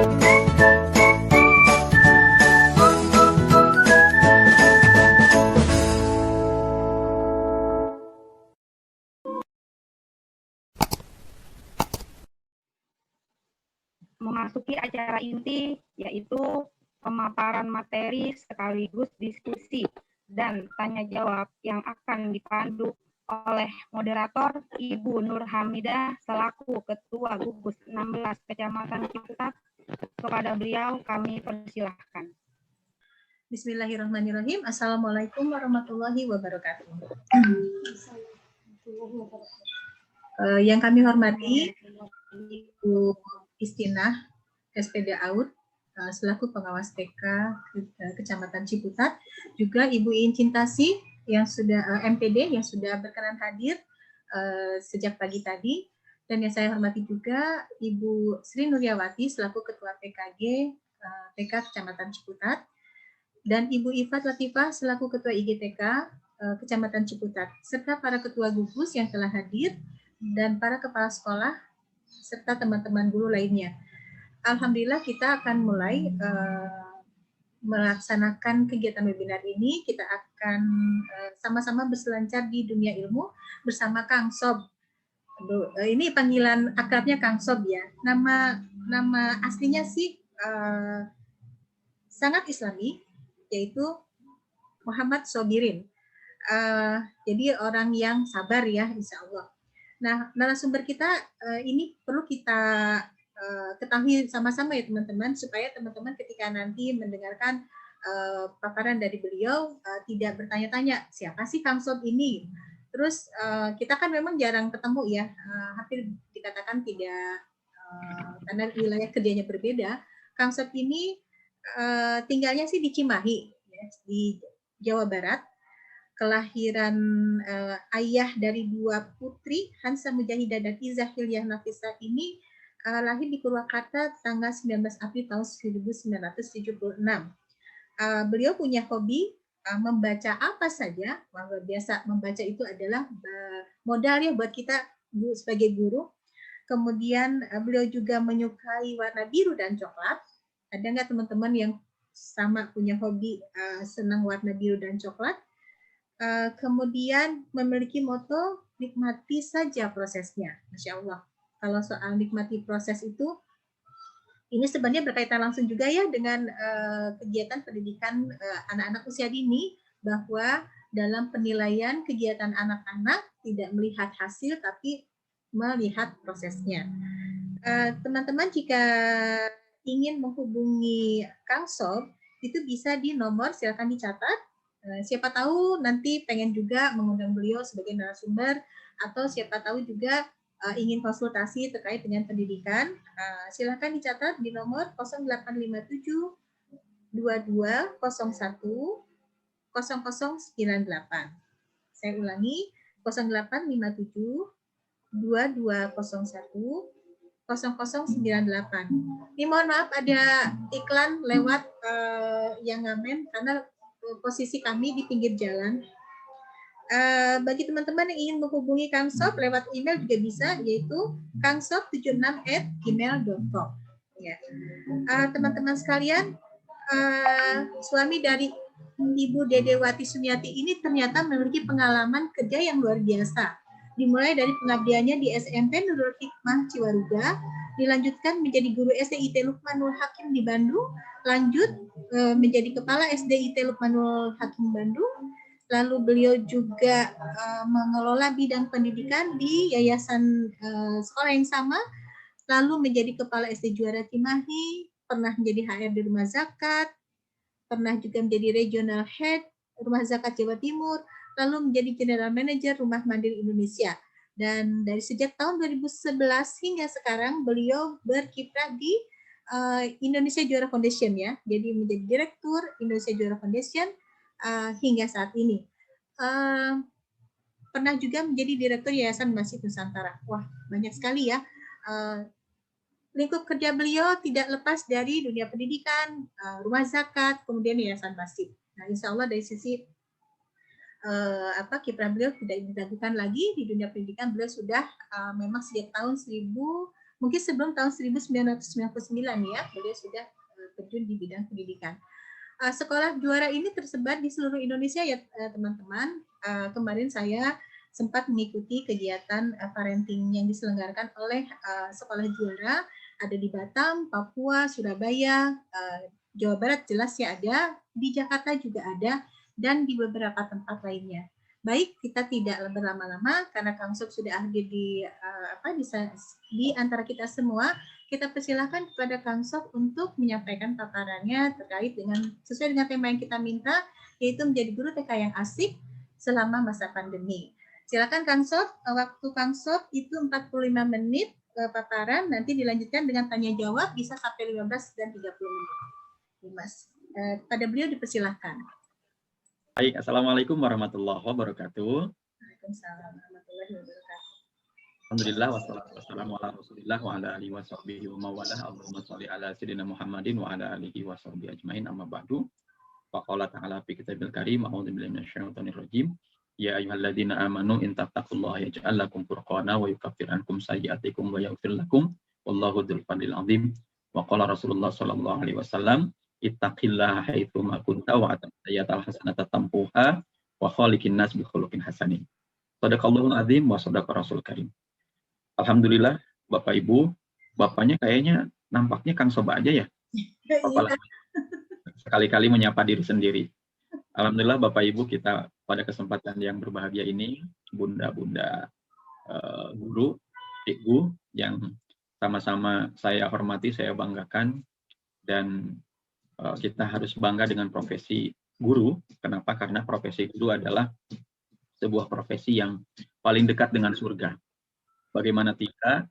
Memasuki acara inti, yaitu pemaparan materi sekaligus diskusi dan tanya jawab yang akan dipandu oleh moderator Ibu Nur Hamidah selaku Ketua Gugus 16 Kecamatan Ciputat. Kepada beliau kami persilahkan. Bismillahirrahmanirrahim. Assalamualaikum warahmatullahi wabarakatuh. Yang kami hormati Ibu Istinah SPD AUD selaku pengawas TK Kecamatan Ciputat, juga Ibu Iin Cintasi yang sudah MPD yang sudah berkenan hadir sejak pagi tadi, dan yang saya hormati juga Ibu Sri Nuryawati selaku Ketua PKG TK Kecamatan Ciputat, dan Ibu Ifat Latifah selaku Ketua IGTK Kecamatan Ciputat, serta para ketua gugus yang telah hadir dan para kepala sekolah serta teman-teman guru lainnya. Alhamdulillah kita akan mulai melaksanakan kegiatan webinar ini. Kita akan sama-sama berselancar di dunia ilmu bersama Kang Sob. Ini panggilan akrabnya Kang Sob ya. Nama aslinya sih sangat Islami, yaitu Muhammad Sobirin. Jadi orang yang sabar ya, insya Allah. Nah, narasumber kita ini perlu kita ketahui sama-sama ya teman-teman, supaya teman-teman ketika nanti mendengarkan paparan dari beliau tidak bertanya-tanya siapa sih Kang Sob ini. Terus kita kan memang jarang ketemu ya, hampir dikatakan tidak, karena wilayah kerjanya berbeda. Kang Sob ini tinggalnya sih di Cimahi ya, di Jawa Barat. Kelahiran ayah dari dua putri, Hansa Mujahidah dan Izzah Hilyah Nafisah ini lahir di Purwakarta tanggal 19 April tahun 1976. Beliau punya hobi membaca apa saja. Luar biasa, membaca itu adalah modal ya buat kita sebagai guru. Kemudian beliau juga menyukai warna biru dan coklat. Ada nggak teman-teman yang sama punya hobi senang warna biru dan coklat? Kemudian memiliki moto nikmati saja prosesnya. Masya Allah. Kalau soal nikmati proses itu, ini sebenarnya berkaitan langsung juga ya dengan kegiatan pendidikan anak-anak usia dini, bahwa dalam penilaian kegiatan anak-anak tidak melihat hasil tapi melihat prosesnya. Teman-teman jika ingin menghubungi Kang Sob, itu bisa di nomor, silakan dicatat. Siapa tahu nanti pengen juga mengundang beliau sebagai narasumber, atau siapa tahu juga ingin konsultasi terkait dengan pendidikan, silakan dicatat di nomor 0857 2201 0098. Saya ulangi, 0857 2201 0098. Ini mohon maaf ada iklan lewat yang ngamen karena posisi kami di pinggir jalan. Bagi teman-teman yang ingin menghubungi Kang Sob lewat email juga bisa, yaitu kangsob76@gmail.com. Ya. Teman-teman sekalian, suami dari Ibu Dedewati Sumiati ini ternyata memiliki pengalaman kerja yang luar biasa. Dimulai dari pengabdiannya di SMP Nurul Hikmah Ciwaruga, dilanjutkan menjadi guru SDIT Lukmanul Hakim di Bandung, lanjut menjadi kepala SDIT Lukmanul Hakim Bandung. Lalu beliau juga mengelola bidang pendidikan di yayasan sekolah yang sama, lalu menjadi kepala SD Juara Cimahi, pernah menjadi HR di Rumah Zakat, pernah juga menjadi regional head Rumah Zakat Jawa Timur, lalu menjadi general manager Rumah Mandiri Indonesia. Dan dari sejak tahun 2011 hingga sekarang beliau berkiprah di Indonesia Juara Foundation ya, jadi menjadi direktur Indonesia Juara Foundation hingga saat ini. Pernah juga menjadi direktur Yayasan Masjid Nusantara. Wah, banyak sekali ya. Lingkup kerja beliau tidak lepas dari dunia pendidikan, rumah zakat, kemudian Yayasan Masjid. Nah, insya Allah dari sisi kiprah beliau tidak diragukan lagi di dunia pendidikan. Beliau sudah memang sejak tahun Mungkin sebelum tahun 1999 ya, beliau sudah terjun di bidang pendidikan. Sekolah juara ini tersebar di seluruh Indonesia ya teman-teman. Kemarin saya sempat mengikuti kegiatan parenting yang diselenggarakan oleh sekolah juara, ada di Batam, Papua, Surabaya, Jawa Barat jelas ya ada, di Jakarta juga ada, dan di beberapa tempat lainnya. Baik, kita tidak berlama-lama karena Kang Sob sudah hadir di antara kita semua. Kita persilahkan kepada Kang Sob untuk menyampaikan paparannya terkait dengan sesuai dengan tema yang kita minta, yaitu menjadi guru TK yang asik selama masa pandemi. Silakan Kang Sob, waktu Kang Sob itu 45 menit paparan, nanti dilanjutkan dengan tanya jawab bisa sampai 15 dan 30 menit. Mas, pada beliau dipersilahkan. Baik, Assalamualaikum warahmatullahi wabarakatuh. Waalaikumsalam warahmatullahi wabarakatuh. Alhamdulillah wassalatu wassalamu ala Rasulillah wa ala alihi wa sahbihi wa mawalah. Allahumma shalli ala sayyidina Muhammadin wa ala alihi wa sahbihi ajmain, amma ba'du. Wa qala ta'ala fi kitabil karim, a'udzu billahi minasyaitonir rajim. Ya ayyuhalladzina amanu in tattaqullaha yaj'al lakum furqana wa yukaffir ankum sayyi'atikum wa yaghfir lakum wallahu dzul fadlil 'adzim. Wa qala Rasulullah sallallahu alaihi wasallam, ittaqillaha haitsu ma kunta wa atayatal hasanata tampuha wa khaliqin nas bi khuluqin hasanin. Shadaqallahul azim wa shadaqa rasul karim. Alhamdulillah Bapak Ibu, Bapaknya kayaknya nampaknya Kang Sob aja ya. Bapak sekali-kali menyapa diri sendiri. Alhamdulillah Bapak Ibu, kita pada kesempatan yang berbahagia ini, bunda-bunda guru, ibu yang sama-sama saya hormati, saya banggakan, dan kita harus bangga dengan profesi guru. Kenapa? Karena profesi guru adalah sebuah profesi yang paling dekat dengan surga. Bagaimana tidak,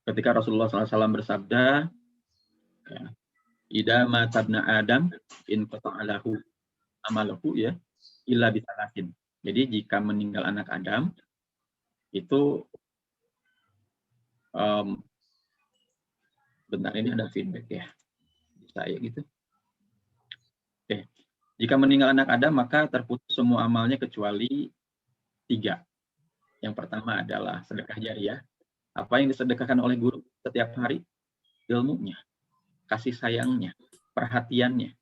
ketika Rasulullah SAW bersabda, ya, Ida matabna Adam in qata'alahu amalahu ya illa bisalasin. Jadi jika meninggal anak Adam itu bentar, ini ada feedback ya saya gitu. Oke. Jika meninggal anak Adam maka terputus semua amalnya kecuali 3. Yang pertama adalah sedekah jariah. Apa yang disedekahkan oleh guru setiap hari? Ilmunya, kasih sayangnya, perhatiannya.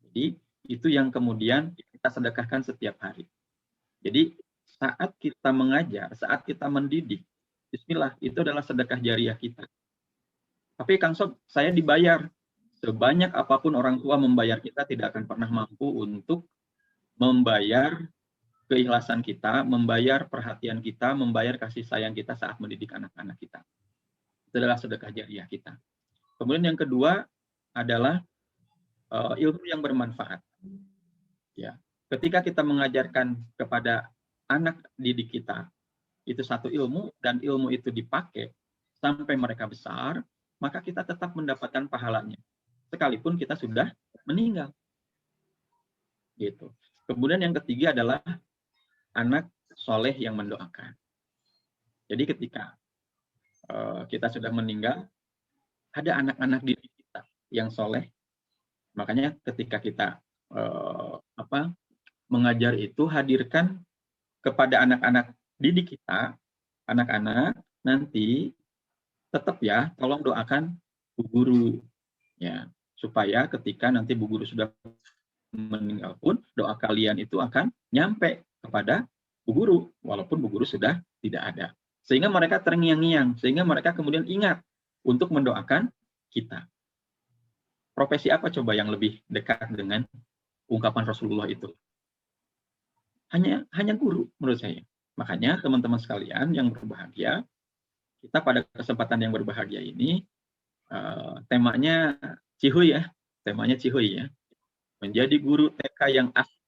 Jadi itu yang kemudian kita sedekahkan setiap hari. Jadi saat kita mengajar, saat kita mendidik, bismillah, itu adalah sedekah jariah kita. Tapi Kang Sob, saya dibayar. Sebanyak apapun orang tua membayar kita tidak akan pernah mampu untuk membayar keikhlasan kita, membayar perhatian kita, membayar kasih sayang kita saat mendidik anak-anak kita. Itu adalah sedekah jariah kita. Kemudian yang kedua adalah ilmu yang bermanfaat. Ya, ketika kita mengajarkan kepada anak didik kita, itu satu ilmu, dan ilmu itu dipakai sampai mereka besar, maka kita tetap mendapatkan pahalanya, sekalipun kita sudah meninggal. Gitu. Kemudian yang ketiga adalah anak soleh yang mendoakan. Jadi ketika kita sudah meninggal, ada anak-anak didik kita yang soleh. Makanya ketika kita mengajar itu, hadirkan kepada anak-anak didik kita, anak-anak nanti tetap ya, tolong doakan Bu Guru ya, supaya ketika nanti Bu Guru sudah meninggal pun doa kalian itu akan nyampe kepada Bu Guru walaupun Bu Guru sudah tidak ada. Sehingga mereka terngiang-ngiang, sehingga mereka kemudian ingat untuk mendoakan kita. Profesi apa coba yang lebih dekat dengan ungkapan Rasulullah itu? Hanya guru menurut saya. Makanya teman-teman sekalian yang berbahagia, kita pada kesempatan yang berbahagia ini temanya Cihuy ya, temanya Cihuy ya. Menjadi guru TK yang asik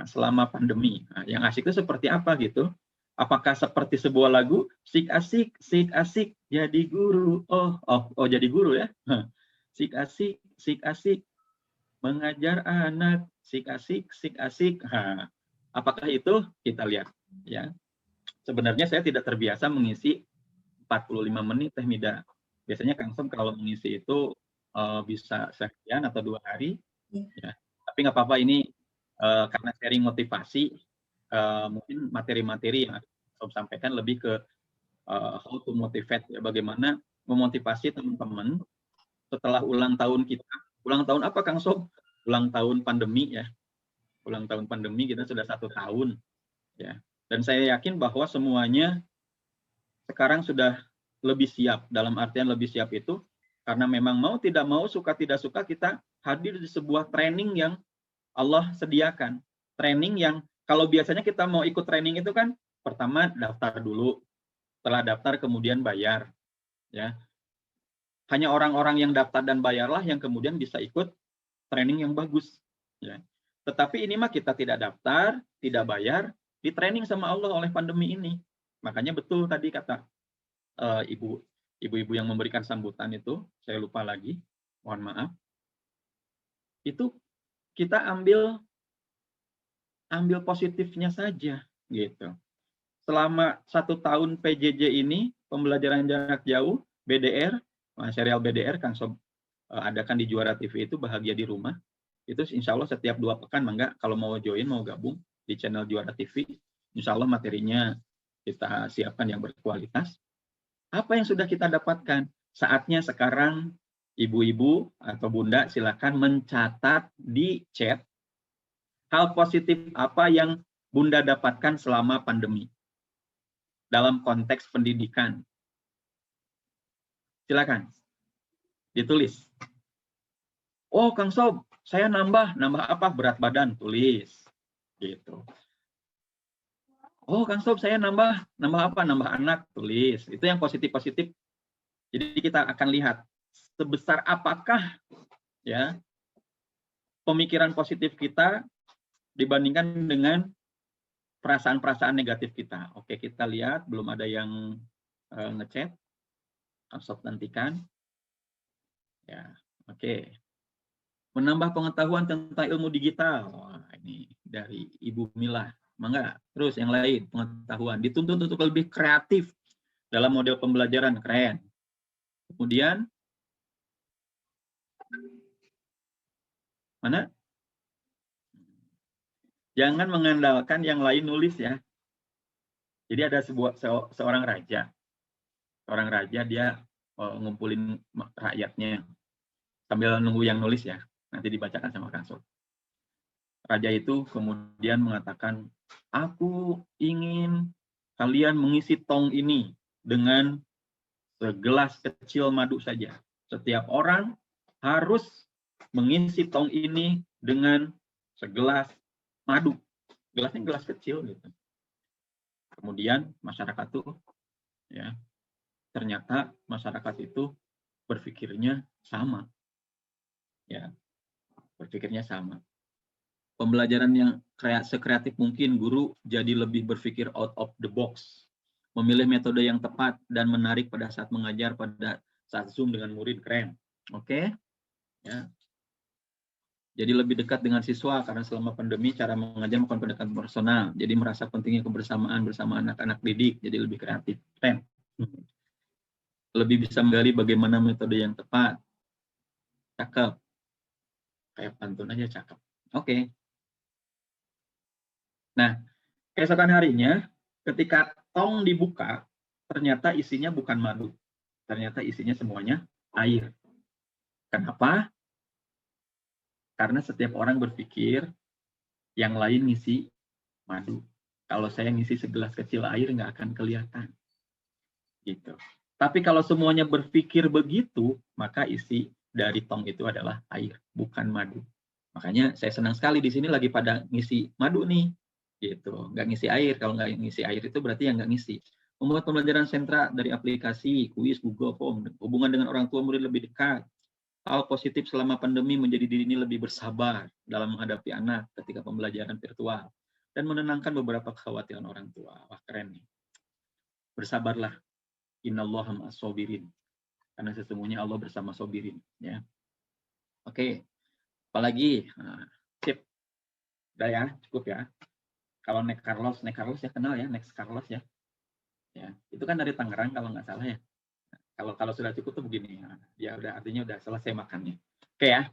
selama pandemi. Nah, yang asik itu seperti apa gitu? Apakah seperti sebuah lagu? Sik asik, jadi guru. Oh jadi guru ya. Sik asik, mengajar anak. Sik asik. Nah, apakah itu? Kita lihat ya. Sebenarnya saya tidak terbiasa mengisi 45 menit Teh Mida. Biasanya Kang Sob kalau mengisi itu bisa sekian atau 2 hari. Ya. Tapi nggak apa-apa, ini karena sharing motivasi, mungkin materi-materi yang Sob sampaikan lebih ke how to motivate, ya, bagaimana memotivasi teman-teman setelah ulang tahun kita. Ulang tahun apa, Kang Sob? Ulang tahun pandemi, ya. Ulang tahun pandemi kita sudah 1 tahun, ya. Dan saya yakin bahwa semuanya sekarang sudah lebih siap. Dalam artian lebih siap itu karena memang mau tidak mau, suka tidak suka, kita hadir di sebuah training yang Allah sediakan. Training yang kalau biasanya kita mau ikut training itu kan pertama daftar dulu, setelah daftar kemudian bayar, ya. Hanya orang-orang yang daftar dan bayarlah yang kemudian bisa ikut training yang bagus, ya. Tetapi ini mah kita tidak daftar, tidak bayar, di training sama Allah oleh pandemi ini. Makanya betul tadi kata ibu-ibu yang memberikan sambutan itu, saya lupa lagi, mohon maaf. Itu kita ambil positifnya saja, gitu. Selama 1 tahun PJJ ini, pembelajaran jarak jauh, BDR, serial BDR, Kang Sob adakan di Juara TV itu, Bahagia di Rumah. Itu insya Allah setiap 2 pekan, mangga kalau mau join, mau gabung di channel Juara TV, insya Allah materinya kita siapkan yang berkualitas. Apa yang sudah kita dapatkan? Saatnya sekarang ibu-ibu atau bunda silakan mencatat di chat hal positif apa yang bunda dapatkan selama pandemi dalam konteks pendidikan. Silakan ditulis. Oh, Kang Sob, saya nambah apa? Berat badan, tulis. Gitu. Oh, Kang Sob, saya nambah apa? Nambah anak, tulis. Itu yang positif-positif. Jadi kita akan lihat sebesar apakah, ya, pemikiran positif kita dibandingkan dengan perasaan-perasaan negatif kita. Oke, kita lihat belum ada yang ngechat. Kang Sob nantikan. Ya, oke. Menambah pengetahuan tentang ilmu digital. Wah, ini dari Ibu Mila. Mangga, terus yang lain, pengetahuan. Dituntut untuk lebih kreatif dalam model pembelajaran, keren. Kemudian, mana? Jangan mengandalkan yang lain nulis, ya. Jadi ada seorang raja. Seorang raja, dia ngumpulin rakyatnya. Sambil nunggu yang nulis, ya. Nanti dibacakan sama Kang Sob. Raja itu kemudian mengatakan, aku ingin kalian mengisi tong ini dengan segelas kecil madu saja. Setiap orang harus mengisi tong ini dengan segelas madu. Gelasnya gelas kecil gitu. Kemudian masyarakat itu, ya, ternyata masyarakat itu berpikirnya sama. Ya, berpikirnya sama. Pembelajaran yang sekreatif mungkin, guru jadi lebih berpikir out of the box, memilih metode yang tepat dan menarik pada saat mengajar, pada saat Zoom dengan murid, keren. Oke, ya. Jadi lebih dekat dengan siswa karena selama pandemi cara mengajar bukan pendekatan personal, jadi merasa pentingnya kebersamaan bersama anak-anak didik, jadi lebih kreatif, keren. Lebih bisa menggali bagaimana metode yang tepat, cakep. Kayak pantun aja cakep. Oke. Nah, keesokan harinya ketika tong dibuka, ternyata isinya bukan madu. Ternyata isinya semuanya air. Kenapa? Karena setiap orang berpikir yang lain ngisi madu. Kalau saya ngisi segelas kecil air nggak akan kelihatan. Gitu. Tapi kalau semuanya berpikir begitu, maka isi dari tong itu adalah air, bukan madu. Makanya saya senang sekali di sini lagi pada ngisi madu nih. Gitu, nggak ngisi air. Kalau nggak ngisi air itu berarti yang nggak ngisi. Membuat pembelajaran sentra dari aplikasi, kuis, Google Form, hubungan dengan orang tua murid lebih dekat. Hal positif selama pandemi menjadi diri ini lebih bersabar dalam menghadapi anak ketika pembelajaran virtual dan menenangkan beberapa kekhawatiran orang tua. Wah, keren nih. Bersabarlah. Innallaha ma'as sabirin. Karena sesungguhnya Allah bersama sabirin, ya. Oke. Apalagi? Nah, sip. Udah ya, cukup ya. Kalau Next Carlos ya kenal ya, Next Carlos ya. Ya, itu kan dari Tangerang kalau nggak salah ya. Kalau sudah cukup tuh begini. Ya udah, artinya udah selesai makannya. Oke ya.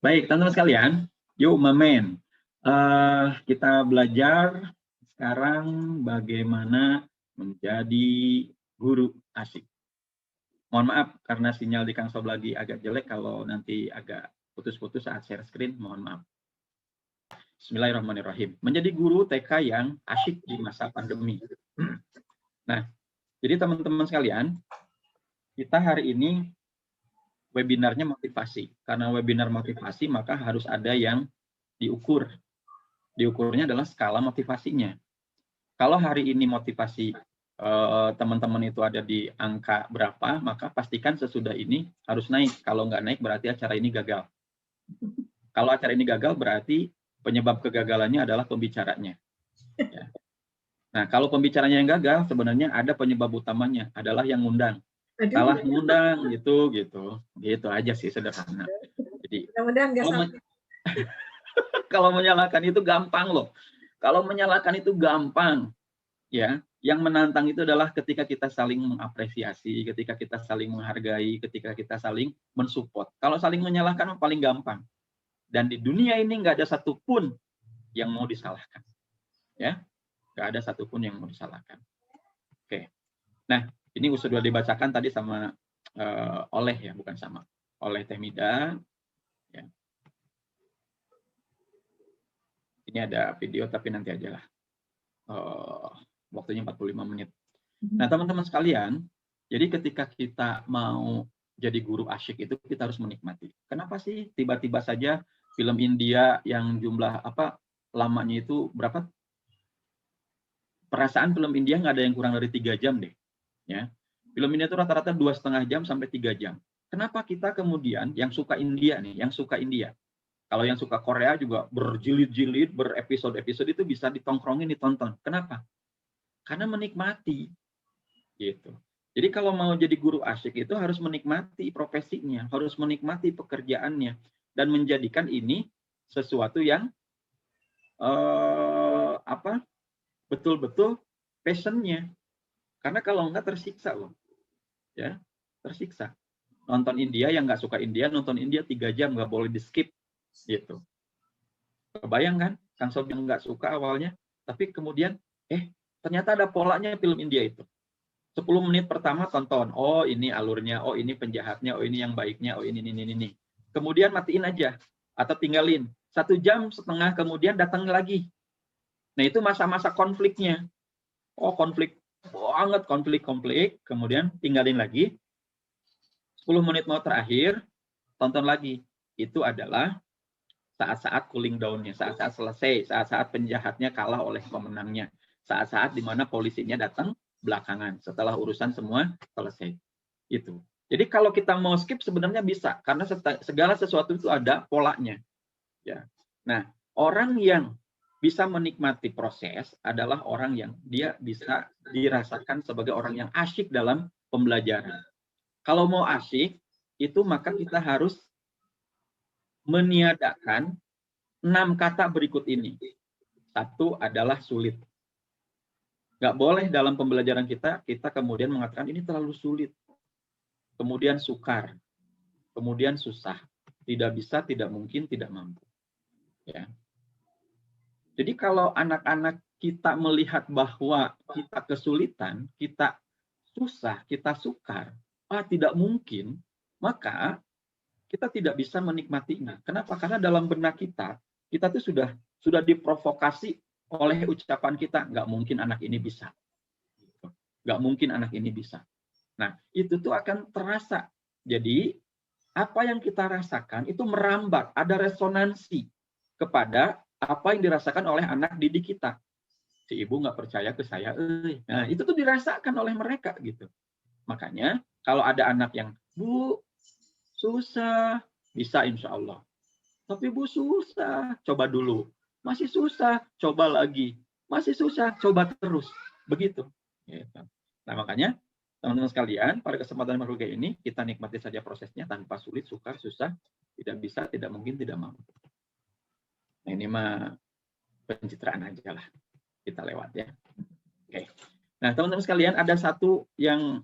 Baik, teman-teman sekalian, yuk mamen. Kita belajar sekarang bagaimana menjadi guru asyik. Mohon maaf karena sinyal di Kang Sob lagi agak jelek, kalau nanti agak putus-putus saat share screen, mohon maaf. Bismillahirrahmanirrahim. Menjadi guru TK yang asyik di masa pandemi. Nah, jadi teman-teman sekalian, kita hari ini webinarnya motivasi. Karena webinar motivasi, maka harus ada yang diukur. Diukurnya adalah skala motivasinya. Kalau hari ini motivasi teman-teman itu ada di angka berapa, maka pastikan sesudah ini harus naik. Kalau nggak naik berarti acara ini gagal. Kalau acara ini gagal berarti penyebab kegagalannya adalah pembicaranya. Ya. Nah, kalau pembicaranya yang gagal, sebenarnya ada penyebab utamanya, adalah yang ngundang. Salah ngundang gitu aja sih, sederhana. Jadi kalau menyalahkan itu gampang loh. Kalau menyalahkan itu gampang, ya. Yang menantang itu adalah ketika kita saling mengapresiasi, ketika kita saling menghargai, ketika kita saling mensupport. Kalau saling menyalahkan paling gampang. Dan di dunia ini nggak ada satupun yang mau disalahkan, ya. Nggak ada satupun yang mau disalahkan. Oke. Nah, ini sudah dibacakan tadi sama oleh ya, bukan sama. Oleh Teh Mida. Ya. Ini ada video tapi nanti aja lah. Waktunya 45 menit. Nah, teman-teman sekalian, jadi ketika kita mau jadi guru asyik itu kita harus menikmati. Kenapa sih tiba-tiba saja film India yang jumlah lamanya itu berapa? Perasaan film India nggak ada yang kurang dari 3 jam deh. Ya. Film India itu rata-rata 2,5 jam sampai 3 jam. Kenapa kita kemudian yang suka India nih, yang suka India, kalau yang suka Korea juga berjilid-jilid, berepisode-episode itu bisa ditongkrongin, ditonton. Kenapa? Karena menikmati. Gitu. Jadi kalau mau jadi guru asyik itu harus menikmati profesinya, harus menikmati pekerjaannya, dan menjadikan ini sesuatu yang betul-betul passionnya. Karena kalau enggak tersiksa loh, ya tersiksa. Nonton India yang nggak suka India, nonton India 3 jam nggak boleh di skip, gitu. Kebayang kan, Kang Sob yang nggak suka awalnya, tapi kemudian ternyata ada polanya film India itu. 10 menit pertama tonton, oh ini alurnya, oh ini penjahatnya, oh ini yang baiknya, oh ini. Kemudian matiin aja, atau tinggalin. 1,5 jam kemudian datang lagi. Nah itu masa-masa konfliknya. Oh konflik banget, konflik. Kemudian tinggalin lagi. 10 menit mau terakhir, tonton lagi. Itu adalah saat-saat cooling down-nya, saat-saat selesai, saat-saat penjahatnya kalah oleh pemenangnya, saat-saat di mana polisinya datang belakangan setelah urusan semua selesai. Itu. Jadi kalau kita mau skip sebenarnya bisa, karena segala sesuatu itu ada polanya. Ya. Nah, orang yang bisa menikmati proses adalah orang yang dia bisa dirasakan sebagai orang yang asyik dalam pembelajaran. Kalau mau asyik, itu maka kita harus meniadakan 6 kata berikut ini. 1 adalah sulit. Nggak boleh dalam pembelajaran kita kemudian mengatakan ini terlalu sulit. Kemudian sukar. Kemudian susah. Tidak bisa, tidak mungkin, tidak mampu. Ya. Jadi kalau anak-anak kita melihat bahwa kita kesulitan, kita susah, kita sukar, tidak mungkin, maka kita tidak bisa menikmatinya. Kenapa? Karena dalam benak kita tuh sudah diprovokasi oleh ucapan kita, nggak mungkin anak ini bisa. Nggak mungkin anak ini bisa. Nah, itu tuh akan terasa. Jadi, apa yang kita rasakan itu merambat, ada resonansi kepada apa yang dirasakan oleh anak didik kita. Si ibu nggak percaya ke saya, Nah, itu tuh dirasakan oleh mereka gitu. Makanya, kalau ada anak yang, Bu, susah, bisa insya Allah. Tapi Bu susah, coba dulu. Masih susah, coba lagi. Masih susah, coba terus. Begitu. Nah makanya, teman-teman sekalian, pada kesempatan berbahagia ini, kita nikmati saja prosesnya tanpa sulit, sukar, susah, tidak bisa, tidak mungkin, tidak mampu. Nah ini mah pencitraan aja lah. Kita lewat ya. Oke. Nah teman-teman sekalian, ada satu yang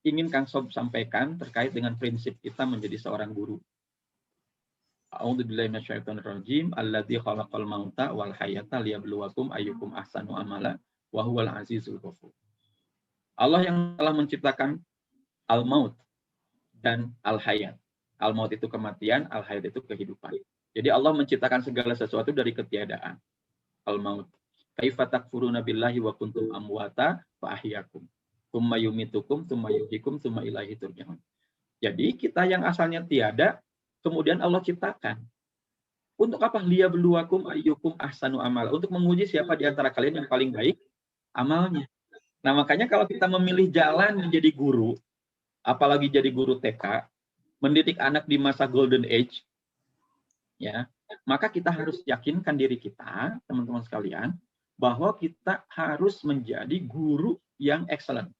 ingin Kang Sob sampaikan terkait dengan prinsip kita menjadi seorang guru. A'udzubillahi minasyaitonirrajim. Alladzi khalaqal mauta wal hayata liyabluwakum ayyukum ahsanu amala wa huwal azizul ghafur. Allah yang telah menciptakan al-maut dan al-hayat. Al-maut itu kematian, al-hayat itu kehidupan. Jadi Allah menciptakan segala sesuatu dari ketiadaan. Al-maut. Kaifa takfuruna billahi wa kuntum amwata fa ahyakum. Tsumma yumitukum, tsumma yuhyikum, tsumma ilaihi turja'un. Jadi kita yang asalnya tiada, kemudian Allah ciptakan. Untuk apa? Liyabluwakum ayyukum ahsanu amal. Untuk menguji siapa di antara kalian yang paling baik amalnya. Nah, makanya kalau kita memilih jalan menjadi guru, apalagi jadi guru TK, mendidik anak di masa golden age, ya, maka kita harus yakinkan diri kita, teman-teman sekalian, bahwa kita harus menjadi guru yang excellent.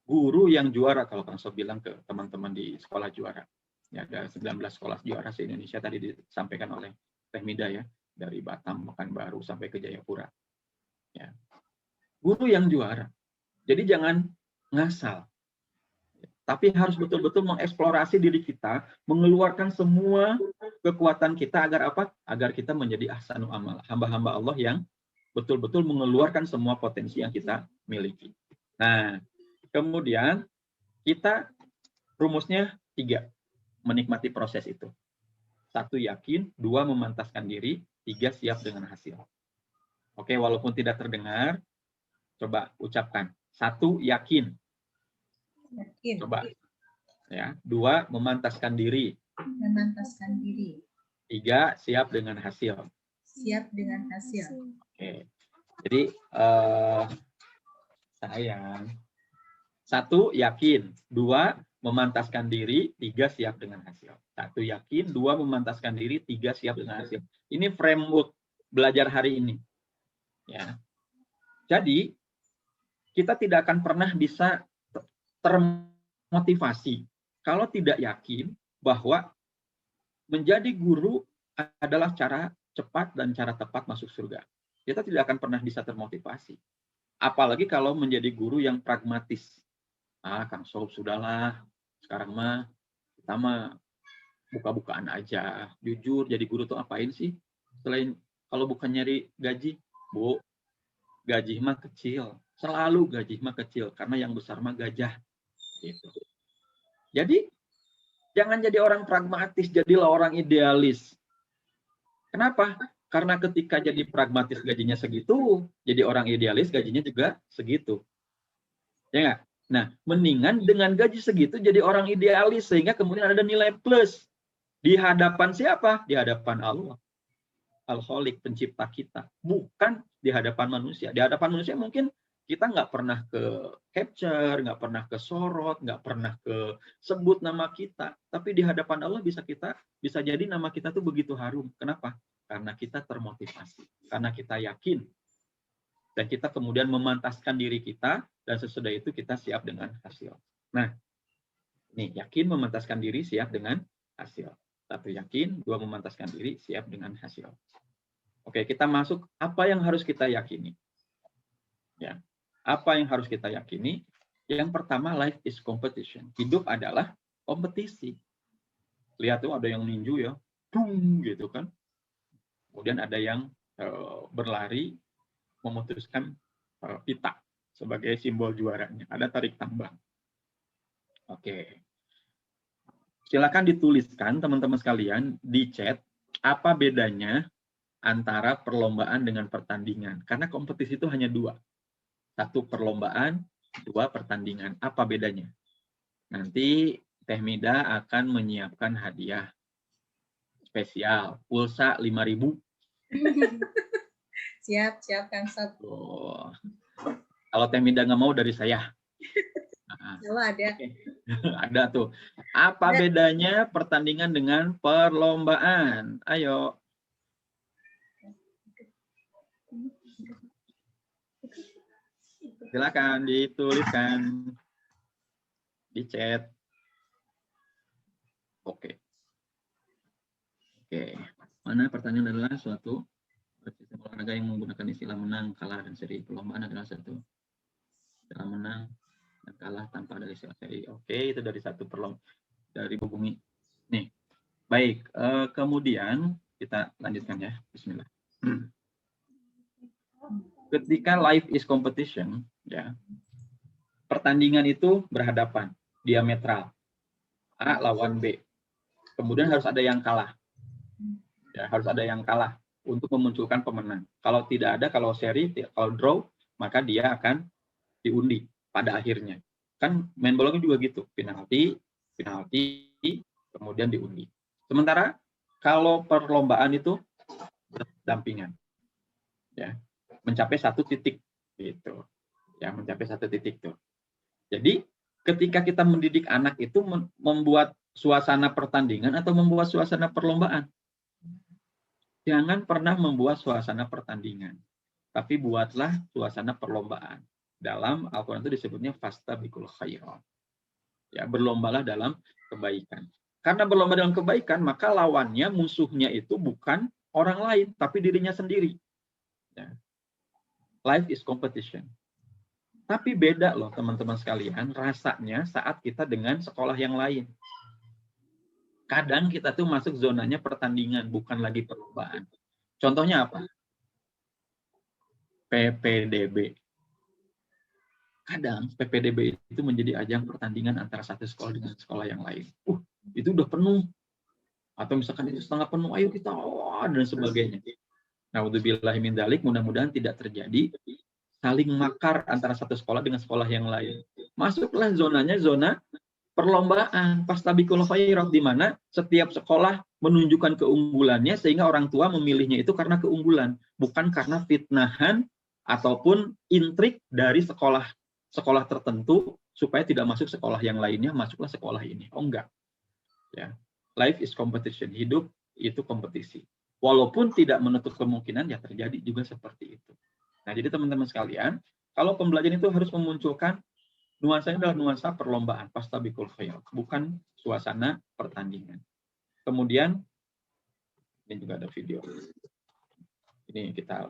Guru yang juara, kalau Kang Sob bilang ke teman-teman di sekolah juara. Ya, ada 19 sekolah juara se-Indonesia tadi disampaikan oleh Teh Mida ya, dari Batam, Pekanbaru sampai ke Jayapura. Ya. Guru yang juara. Jadi jangan ngasal. Tapi harus betul-betul mengeksplorasi diri kita, mengeluarkan semua kekuatan kita agar apa? Agar kita menjadi ahsanu amal, hamba-hamba Allah yang betul-betul mengeluarkan semua potensi yang kita miliki. Nah, kemudian kita rumusnya 3. Menikmati proses itu. 1, yakin. 2, memantaskan diri. 3, siap dengan hasil. Oke, walaupun tidak terdengar, coba ucapkan. 1, yakin. Yakin. Coba. Ya. 2, memantaskan diri. Memantaskan diri. 3, siap dengan hasil. Siap dengan hasil. Oke. Jadi sayang. 1, yakin. 2, memantaskan diri. 3, siap dengan hasil. 1, yakin. 2, memantaskan diri. 3, siap dengan hasil. Ini framework belajar hari ini. Ya. Jadi, kita tidak akan pernah bisa termotivasi kalau tidak yakin bahwa menjadi guru adalah cara cepat dan cara tepat masuk surga. Kita tidak akan pernah bisa termotivasi. Apalagi kalau menjadi guru yang pragmatis. Kang Sob, sudahlah. Sekarang mah kita mah buka-bukaan aja. Jujur, jadi guru tuh apain sih? Selain kalau bukan nyari gaji, Bu, gaji mah kecil. Selalu gaji mah kecil. Karena yang besar mah gajah. Gitu. Jadi, jangan jadi orang pragmatis, jadilah orang idealis. Kenapa? Karena ketika jadi pragmatis gajinya segitu, jadi orang idealis gajinya juga segitu. Ya nggak? Nah, mendingan dengan gaji segitu jadi orang idealis sehingga kemudian ada nilai plus di hadapan siapa? Di hadapan Allah. Al-Khaliq, pencipta kita. Bukan di hadapan manusia. Di hadapan manusia mungkin kita nggak pernah ke capture, nggak pernah ke sorot, nggak pernah ke sebut nama kita. Tapi di hadapan Allah bisa jadi nama kita tuh begitu harum. Kenapa? Karena kita termotivasi. Karena kita yakin. Dan kita kemudian memantaskan diri kita, dan sesudah itu kita siap dengan hasil. Nah, nih, yakin, memantaskan diri, siap dengan hasil. 1, yakin. 2, memantaskan diri, siap dengan hasil. Oke, kita masuk apa yang harus kita yakini. Ya. Apa yang harus kita yakini? Yang pertama, life is competition. Hidup adalah kompetisi. Lihat tuh, ada yang ninju ya, gitu kan. Kemudian ada yang berlari, memutuskan pita sebagai simbol juaranya. Ada tarik tambang. Oke. Silakan dituliskan teman-teman sekalian di chat apa bedanya antara perlombaan dengan pertandingan. Karena kompetisi itu hanya 2. 1 perlombaan, 2 pertandingan. Apa bedanya? Nanti Teh Mida akan menyiapkan hadiah spesial. Pulsa 5.000. Siap Kang Sob. Oh. Kalau Teh Mida nggak mau dari saya. Kalau ada. Ada tuh. Apa bedanya pertandingan dengan perlombaan? Ayo. Silakan dituliskan di chat. Oke. Mana pertandingan adalah suatu sistem olahraga yang menggunakan istilah menang, kalah, dan seri. Perlombaan adalah satu cara menang dan kalah tanpa ada istilah seri. Oke, itu dari satu dari Bu Bumi. Nih, baik. Kemudian kita lanjutkan ya. Bismillah. Ketika life is competition, ya, pertandingan itu berhadapan, diametral. A lawan B. Kemudian harus ada yang kalah. Ya, harus ada yang kalah untuk memunculkan pemenang. Kalau tidak ada, kalau seri, kalau draw, maka dia akan diundi pada akhirnya. Kan main bola juga gitu, penalti, kemudian diundi. Sementara kalau perlombaan itu berdampingan, ya, mencapai satu titik, gitu. Ya, mencapai satu titik tuh. Jadi ketika kita mendidik anak itu membuat suasana pertandingan atau membuat suasana perlombaan. Jangan pernah membuat suasana pertandingan, tapi buatlah suasana perlombaan. Dalam Al-Quran itu disebutnya fastabiqul khairat. Ya, berlombalah dalam kebaikan. Karena berlomba dalam kebaikan, maka lawannya, musuhnya itu bukan orang lain, tapi dirinya sendiri. Ya. Life is competition. Tapi beda loh teman-teman sekalian, rasanya saat kita dengan sekolah yang lain. Kadang kita tuh masuk zonanya pertandingan, bukan lagi perlombaan. Contohnya apa? PPDB. Kadang PPDB itu menjadi ajang pertandingan antara satu sekolah dengan sekolah yang lain. Itu udah penuh. Atau misalkan itu setengah penuh, ayo kita, dan sebagainya. Naudzubillahi min dzalik, mudah-mudahan tidak terjadi saling makar antara satu sekolah dengan sekolah yang lain. Masuklah zonanya zona perlombaan, fastabiqul khairat, di mana setiap sekolah menunjukkan keunggulannya sehingga orang tua memilihnya itu karena keunggulan, bukan karena fitnahan ataupun intrik dari sekolah tertentu supaya tidak masuk sekolah yang lainnya, masuklah sekolah ini. Oh enggak. Ya. Life is competition. Hidup itu kompetisi. Walaupun tidak menutup kemungkinan ya terjadi juga seperti itu. Nah, jadi teman-teman sekalian, kalau pembelajaran itu harus memunculkan nuansanya adalah nuansa perlombaan, fastabiqul khairat, bukan suasana pertandingan. Kemudian, ini juga ada video. Ini kita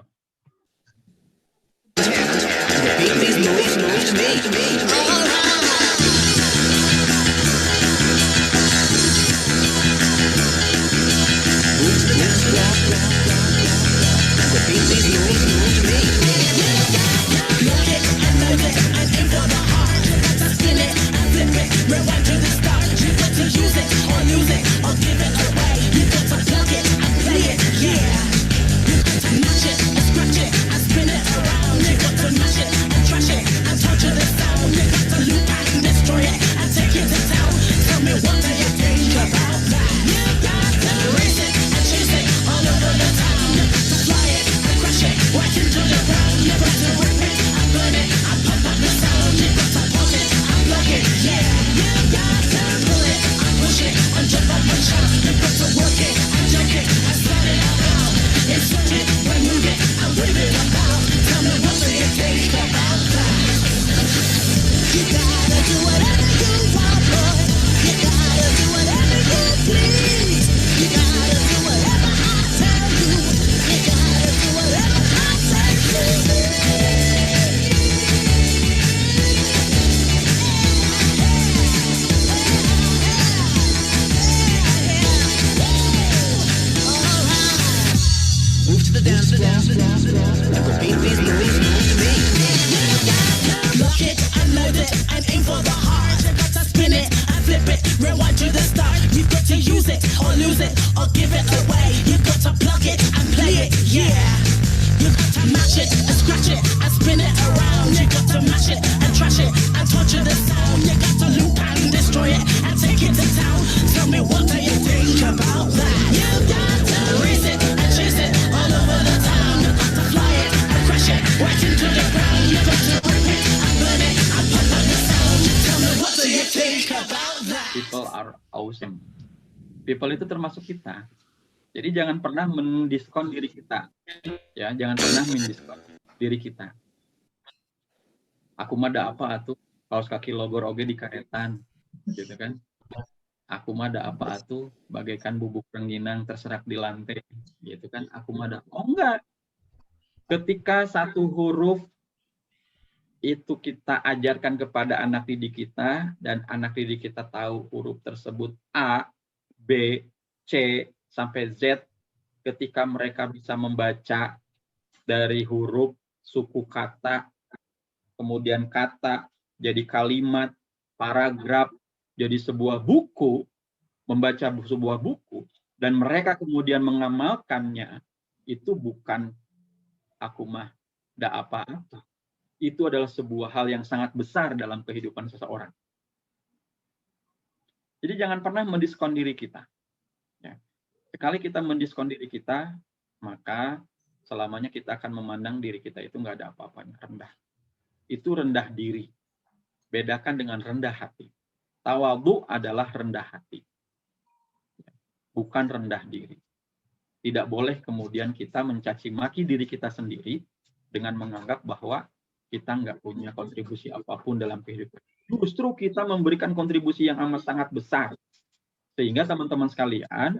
people itu termasuk kita. Jadi jangan pernah mendiskon diri kita. Ya, jangan pernah mendiskon diri kita. Aku mah ada apa atuh? Kaos kaki logor oge di karetan, gitu kan? Aku mah ada apa atuh? Bagaikan bubuk rengginang terserak di lantai, gitu kan? Aku mah ada. Oh enggak. Ketika satu huruf itu kita ajarkan kepada anak didik kita dan anak didik kita tahu huruf tersebut A, B, C, sampai Z, ketika mereka bisa membaca dari huruf, suku kata, kemudian kata, jadi kalimat, paragraf, jadi sebuah buku, membaca sebuah buku, dan mereka kemudian mengamalkannya, itu bukan aku mah ndak apa-apa. Itu adalah sebuah hal yang sangat besar dalam kehidupan seseorang. Jadi jangan pernah mendiskon diri kita. Ya. Sekali kita mendiskon diri kita, maka selamanya kita akan memandang diri kita itu nggak ada apa-apanya, rendah. Itu rendah diri. Bedakan dengan rendah hati. Tawadhu adalah rendah hati, bukan rendah diri. Tidak boleh kemudian kita mencaci maki diri kita sendiri dengan menganggap bahwa kita nggak punya kontribusi apapun dalam kehidupan. Justru kita memberikan kontribusi yang amat sangat besar. Sehingga teman-teman sekalian,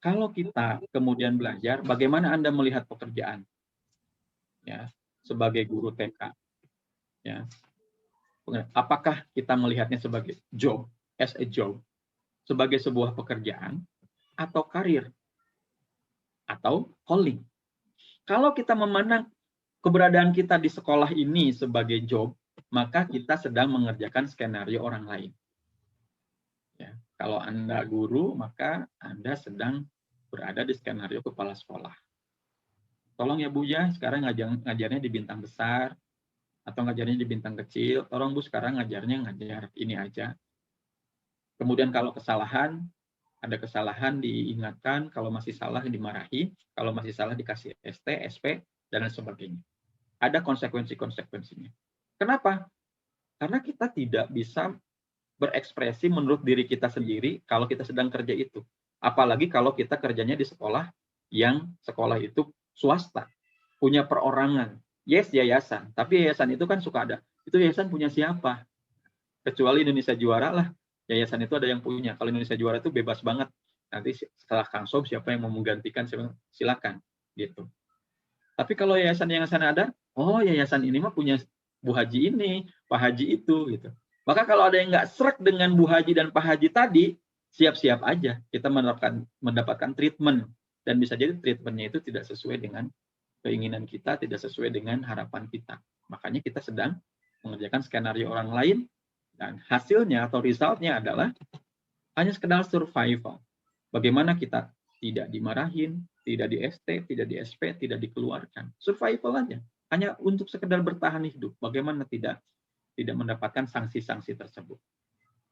kalau kita kemudian belajar, bagaimana Anda melihat pekerjaan? Ya, sebagai guru TK. Ya. Apakah kita melihatnya sebagai job, as a job, sebagai sebuah pekerjaan, atau karir, atau calling? Kalau kita memandang keberadaan kita di sekolah ini sebagai job, maka kita sedang mengerjakan skenario orang lain. Ya, kalau Anda guru, maka Anda sedang berada di skenario kepala sekolah. Tolong ya Bu ya, sekarang ngajarnya di bintang besar, atau ngajarnya di bintang kecil. Tolong Bu, sekarang ngajar ini aja. Kemudian kalau ada kesalahan diingatkan, kalau masih salah dimarahi, kalau masih salah dikasih ST, SP, dan lain sebagainya. Ada konsekuensi-konsekuensinya. Kenapa? Karena kita tidak bisa berekspresi menurut diri kita sendiri kalau kita sedang kerja itu. Apalagi kalau kita kerjanya di sekolah yang sekolah itu swasta, punya perorangan. Yes, yayasan. Tapi yayasan itu kan suka ada. Itu yayasan punya siapa? Kecuali Indonesia Juara lah. Yayasan itu ada yang punya. Kalau Indonesia Juara itu bebas banget. Nanti setelah Kang Sob siapa yang mau menggantikan, silakan. Gitu. Tapi kalau yayasan ada, oh yayasan ini mah punya Bu Haji ini, Pak Haji itu, gitu. Maka kalau ada yang nggak srek dengan Bu Haji dan Pak Haji tadi, siap-siap aja kita mendapatkan treatment. Dan bisa jadi treatmentnya itu tidak sesuai dengan keinginan kita, tidak sesuai dengan harapan kita. Makanya kita sedang mengerjakan skenario orang lain, dan hasilnya atau resultnya adalah hanya sekedar survival. Bagaimana kita tidak dimarahin, tidak di ST, tidak di SP, tidak dikeluarkan. Survival aja. Hanya untuk sekedar bertahan hidup. Bagaimana tidak mendapatkan sanksi-sanksi tersebut.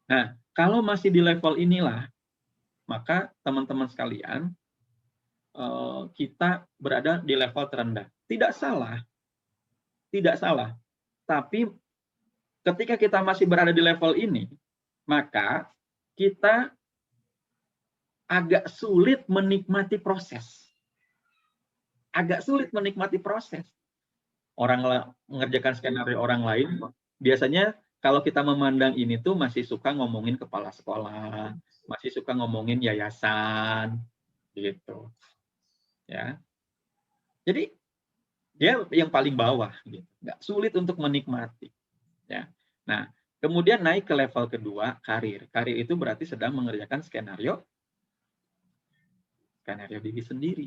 Nah, kalau masih di level inilah, maka teman-teman sekalian, kita berada di level terendah. Tidak salah. Tapi ketika kita masih berada di level ini, maka kita agak sulit menikmati proses. Orang mengerjakan skenario orang lain, biasanya kalau kita memandang ini tuh masih suka ngomongin kepala sekolah, masih suka ngomongin yayasan, gitu. Ya. Jadi dia yang paling bawah, gitu. Nggak sulit untuk menikmati. Ya. Nah, kemudian naik ke level kedua, karir. Karir itu berarti sedang mengerjakan skenario diri sendiri.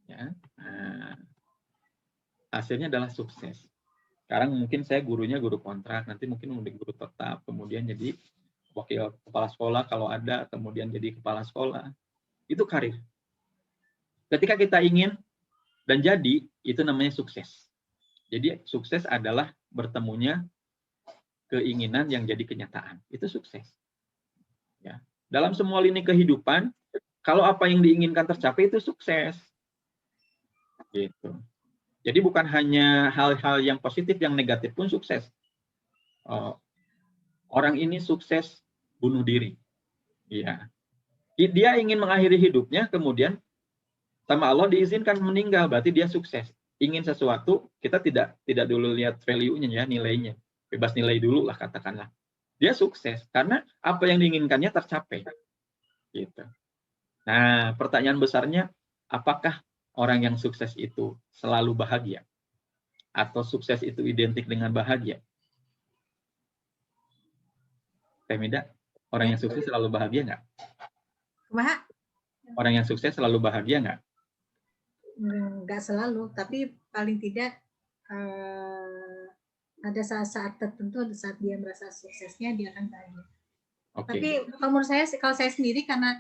Ya. Nah, hasilnya adalah sukses. Sekarang mungkin saya gurunya guru kontrak, nanti mungkin udah guru tetap, kemudian jadi wakil kepala sekolah kalau ada, kemudian jadi kepala sekolah. Itu karir. Ketika kita ingin dan jadi, itu namanya sukses. Jadi sukses adalah bertemunya keinginan yang jadi kenyataan. Itu sukses. Ya. Dalam semua lini kehidupan, kalau apa yang diinginkan tercapai itu sukses. Gitu. Jadi bukan hanya hal-hal yang positif, yang negatif pun sukses. Orang ini sukses bunuh diri. Ya. Dia ingin mengakhiri hidupnya, kemudian sama Allah diizinkan meninggal, berarti dia sukses. Ingin sesuatu, kita tidak dulu lihat value-nya, ya, nilainya. Bebas nilai dulu lah, katakanlah. Dia sukses, karena apa yang diinginkannya tercapai. Gitu. Nah, pertanyaan besarnya, apakah orang yang sukses itu selalu bahagia? Atau sukses itu identik dengan bahagia? Temida, orang yang sukses selalu bahagia nggak? Orang yang sukses selalu bahagia nggak? Nggak selalu, tapi paling tidak pada saat-saat tertentu, saat dia merasa suksesnya, dia akan bahagia. Oke. Tapi kalau menurut saya, kalau saya sendiri karena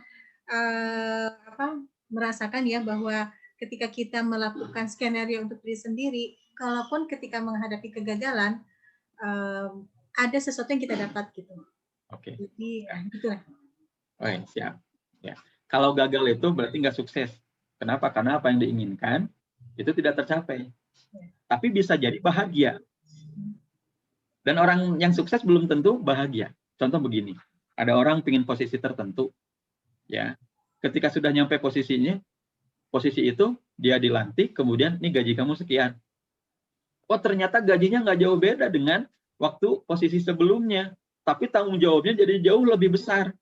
merasakan ya bahwa ketika kita melakukan skenario untuk diri sendiri, kalaupun ketika menghadapi kegagalan, ada sesuatu yang kita dapat gitu. Oke. Jadi gitulah. Oke, siap. Ya. Kalau gagal itu berarti nggak sukses. Kenapa? Karena apa yang diinginkan itu tidak tercapai. Tapi bisa jadi bahagia. Dan orang yang sukses belum tentu bahagia. Contoh begini, ada orang pingin posisi tertentu, ya. Ketika sudah nyampe posisi itu dia dilantik, kemudian ini gaji kamu sekian. Oh ternyata gajinya nggak jauh beda dengan waktu posisi sebelumnya, tapi tanggung jawabnya jadi jauh lebih besar,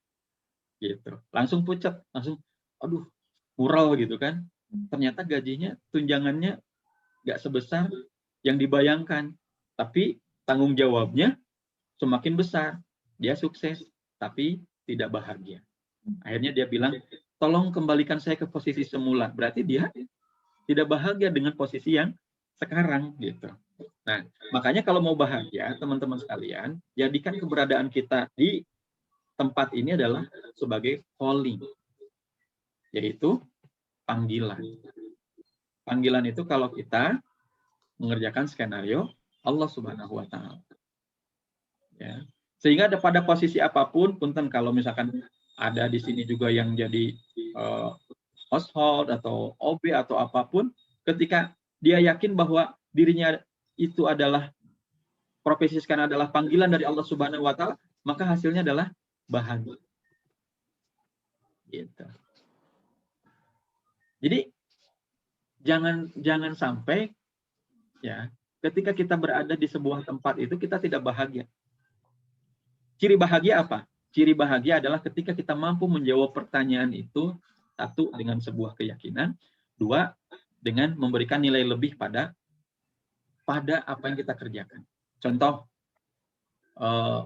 gitu. Langsung pucat, langsung, aduh, mural gitu kan. Ternyata gajinya, tunjangannya nggak sebesar yang dibayangkan, tapi tanggung jawabnya semakin besar. Dia sukses, tapi tidak bahagia. Akhirnya dia bilang, tolong kembalikan saya ke posisi semula. Berarti dia tidak bahagia dengan posisi yang sekarang, gitu. Nah, makanya kalau mau bahagia, teman-teman sekalian, jadikan keberadaan kita di tempat ini adalah sebagai calling, yaitu panggilan. Panggilan itu kalau kita mengerjakan skenario Allah Subhanahu wa Ta'ala. Ya. Sehingga pada posisi apapun, punten kalau misalkan ada di sini juga yang jadi household atau OB atau apapun, ketika dia yakin bahwa dirinya itu adalah profesi sekarang adalah panggilan dari Allah Subhanahu wa Ta'ala, maka hasilnya adalah bahagia. Gitu. Jadi jangan sampai ya ketika kita berada di sebuah tempat itu kita tidak bahagia. Ciri bahagia apa? Ciri bahagia adalah ketika kita mampu menjawab pertanyaan itu, satu, dengan sebuah keyakinan, dua, dengan memberikan nilai lebih pada apa yang kita kerjakan. Contoh,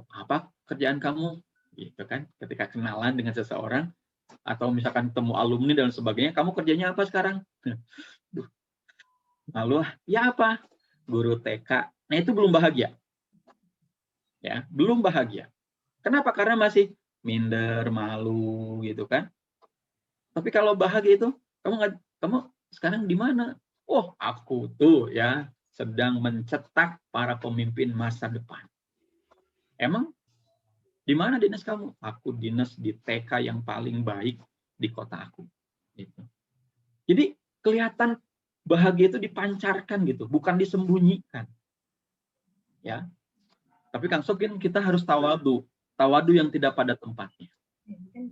apa kerjaan kamu? Gitu kan? Ketika kenalan dengan seseorang, atau misalkan ketemu alumni dan sebagainya, kamu kerjanya apa sekarang? Lalu, ya apa? Guru TK. Nah itu belum bahagia. Ya, belum bahagia. Kenapa? Karena masih minder, malu, gitu kan. Tapi kalau bahagia itu, kamu sekarang di mana? Oh, aku tuh ya sedang mencetak para pemimpin masa depan. Emang di mana dinas kamu? Aku dinas di TK yang paling baik di kota aku. Gitu. Jadi kelihatan bahagia itu dipancarkan gitu, bukan disembunyikan. Ya. Tapi Kang Sob kita harus tawadu yang tidak pada tempatnya.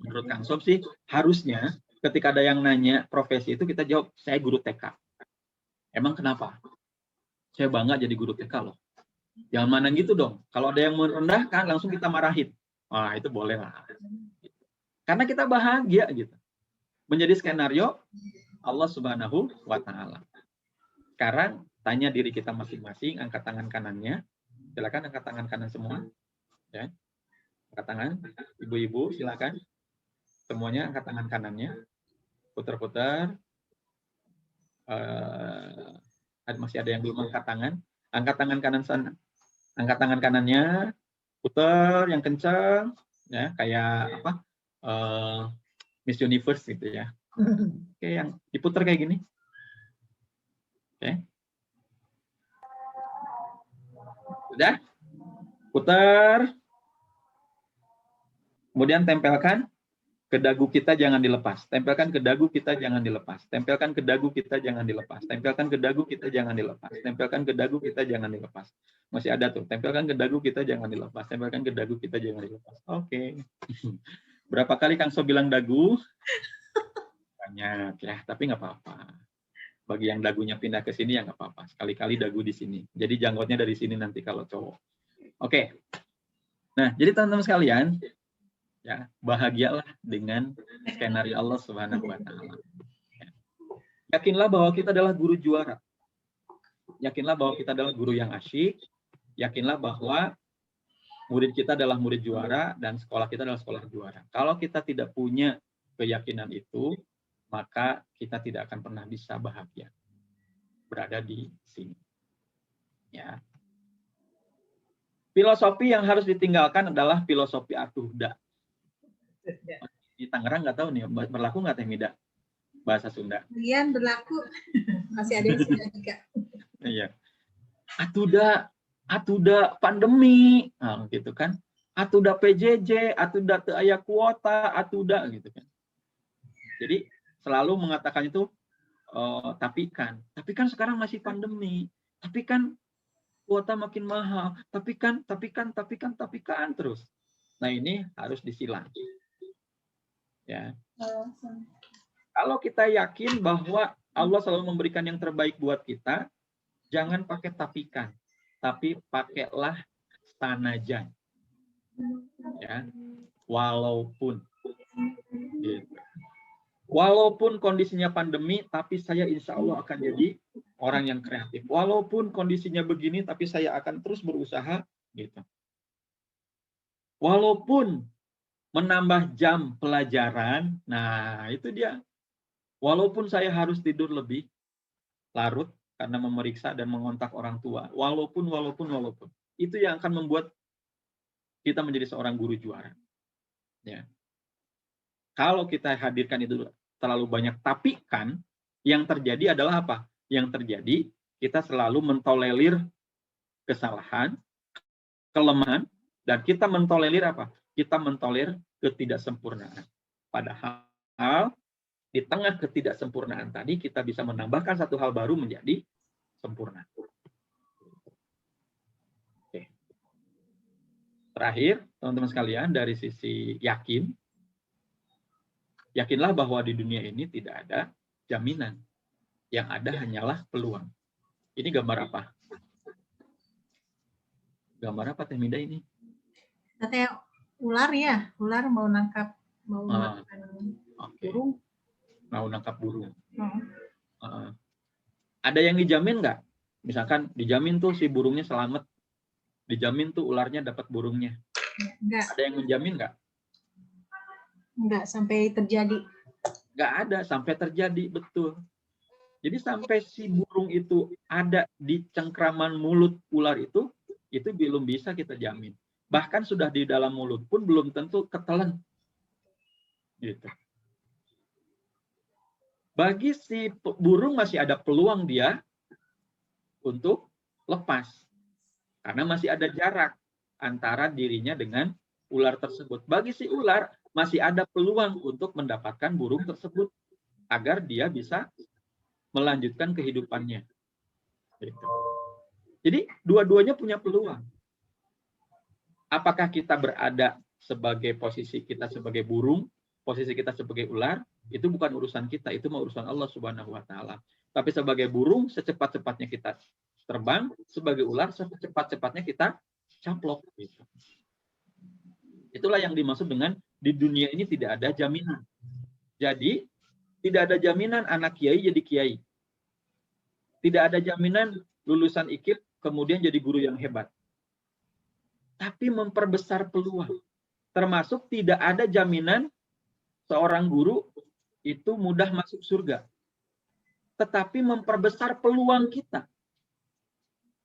Menurut Kang Sob sih harusnya ketika ada yang nanya profesi itu kita jawab, saya guru TK. Emang kenapa? Saya bangga jadi guru TK loh. Jangan mana gitu dong. Kalau ada yang merendahkan langsung kita marahin. Wah itu boleh lah. Karena kita bahagia gitu. Menjadi skenario Allah Subhanahu wa Ta'ala. Sekarang tanya diri kita masing-masing, angkat tangan kanannya. Silakan angkat tangan kanan semua. Ya. Angkat tangan, ibu-ibu silakan. Semuanya angkat tangan kanannya. Putar-putar. Masih ada yang belum angkat tangan. Angkat tangan kanan sana. Angkat tangan kanannya. Putar yang kencang. Ya, kayak apa? Miss Universe gitu ya. Oke, yang diputar kayak gini. Oke. Sudah? Putar. Kemudian tempelkan ke dagu kita, jangan dilepas. Tempelkan ke dagu kita, jangan dilepas. Tempelkan ke dagu kita, jangan dilepas. Tempelkan ke dagu kita, jangan dilepas. Tempelkan ke dagu kita, jangan dilepas. Masih ada tuh. Tempelkan ke dagu kita, jangan dilepas. Tempelkan ke dagu kita, jangan dilepas. Oke. Berapa kali Kang So bilang dagu? Banyak ya, tapi nggak apa-apa. Bagi yang dagunya pindah ke sini ya nggak apa-apa. Sekali-kali dagu di sini. Jadi janggotnya dari sini nanti kalau cowok. Oke. Nah, jadi teman-teman sekalian, ya bahagialah dengan skenario Allah Subhanahu wa Ta'ala. Yakinlah bahwa kita adalah guru juara. Yakinlah bahwa kita adalah guru yang asyik. Yakinlah bahwa murid kita adalah murid juara dan sekolah kita adalah sekolah juara. Kalau kita tidak punya keyakinan itu, maka kita tidak akan pernah bisa bahagia berada di sini. Ya. Filosofi yang harus ditinggalkan adalah filosofi atuda. Di Tangerang nggak tahu nih, berlaku nggak Teh Mida? Bahasa Sunda. Kemudian berlaku, masih ada yang Sunda juga. Iya. Atuda pandemi, nah, gitu kan. Atuda PJJ, atuda teu aya kuota, atuda gitu kan. Jadi selalu mengatakan itu tapi kan sekarang masih pandemi, tapi kan kuota makin mahal, tapi kan terus. Nah, ini harus disilang. Ya. Kalau kita yakin bahwa Allah selalu memberikan yang terbaik buat kita, jangan pakai tapikan, tapi pakailah sanajan. Ya. Walaupun gitu. Walaupun kondisinya pandemi, tapi saya insya Allah akan jadi orang yang kreatif. Walaupun kondisinya begini, tapi saya akan terus berusaha. Gitu. Walaupun menambah jam pelajaran, nah itu dia. Walaupun saya harus tidur lebih larut karena memeriksa dan mengontak orang tua. Walaupun. Itu yang akan membuat kita menjadi seorang guru juara. Ya. Kalau kita hadirkan itu terlalu banyak tapi kan, yang terjadi adalah apa? Yang terjadi kita selalu mentolerir kesalahan, kelemahan, dan kita mentolerir apa? Kita mentolerir ketidaksempurnaan. Padahal di tengah ketidaksempurnaan tadi kita bisa menambahkan satu hal baru menjadi sempurna. Oke. Terakhir, teman-teman sekalian, dari sisi yakin, yakinlah bahwa di dunia ini tidak ada jaminan. Yang ada hanyalah peluang. Ini gambar apa? Gambar apa Teh Mida ini? Katanya ular ya, ular mau nangkap, mau makan burung. Mau nangkap burung. Ada yang dijamin nggak? Misalkan dijamin tuh si burungnya selamat. Dijamin tuh ularnya dapat burungnya. Enggak. Ada yang menjamin nggak? Enggak sampai terjadi. Enggak ada sampai terjadi, betul. Jadi sampai si burung itu ada di cengkraman mulut ular itu belum bisa kita jamin. Bahkan sudah di dalam mulut pun belum tentu ketelan. Gitu. Bagi si burung masih ada peluang dia untuk lepas. Karena masih ada jarak antara dirinya dengan ular tersebut. Bagi si ular masih ada peluang untuk mendapatkan burung tersebut agar dia bisa melanjutkan kehidupannya. Gitu. Jadi dua-duanya punya peluang. Apakah kita berada sebagai posisi kita sebagai burung, posisi kita sebagai ular, itu bukan urusan kita, itu mah urusan Allah Subhanahu wa taala. Tapi sebagai burung, secepat-cepatnya kita terbang, sebagai ular, secepat-cepatnya kita caplok. Gitu. Itulah yang dimaksud dengan di dunia ini tidak ada jaminan. Jadi, tidak ada jaminan anak kiai jadi kiai. Tidak ada jaminan lulusan IKIP kemudian jadi guru yang hebat. Tapi memperbesar peluang. Termasuk tidak ada jaminan seorang guru itu mudah masuk surga. Tetapi memperbesar peluang kita.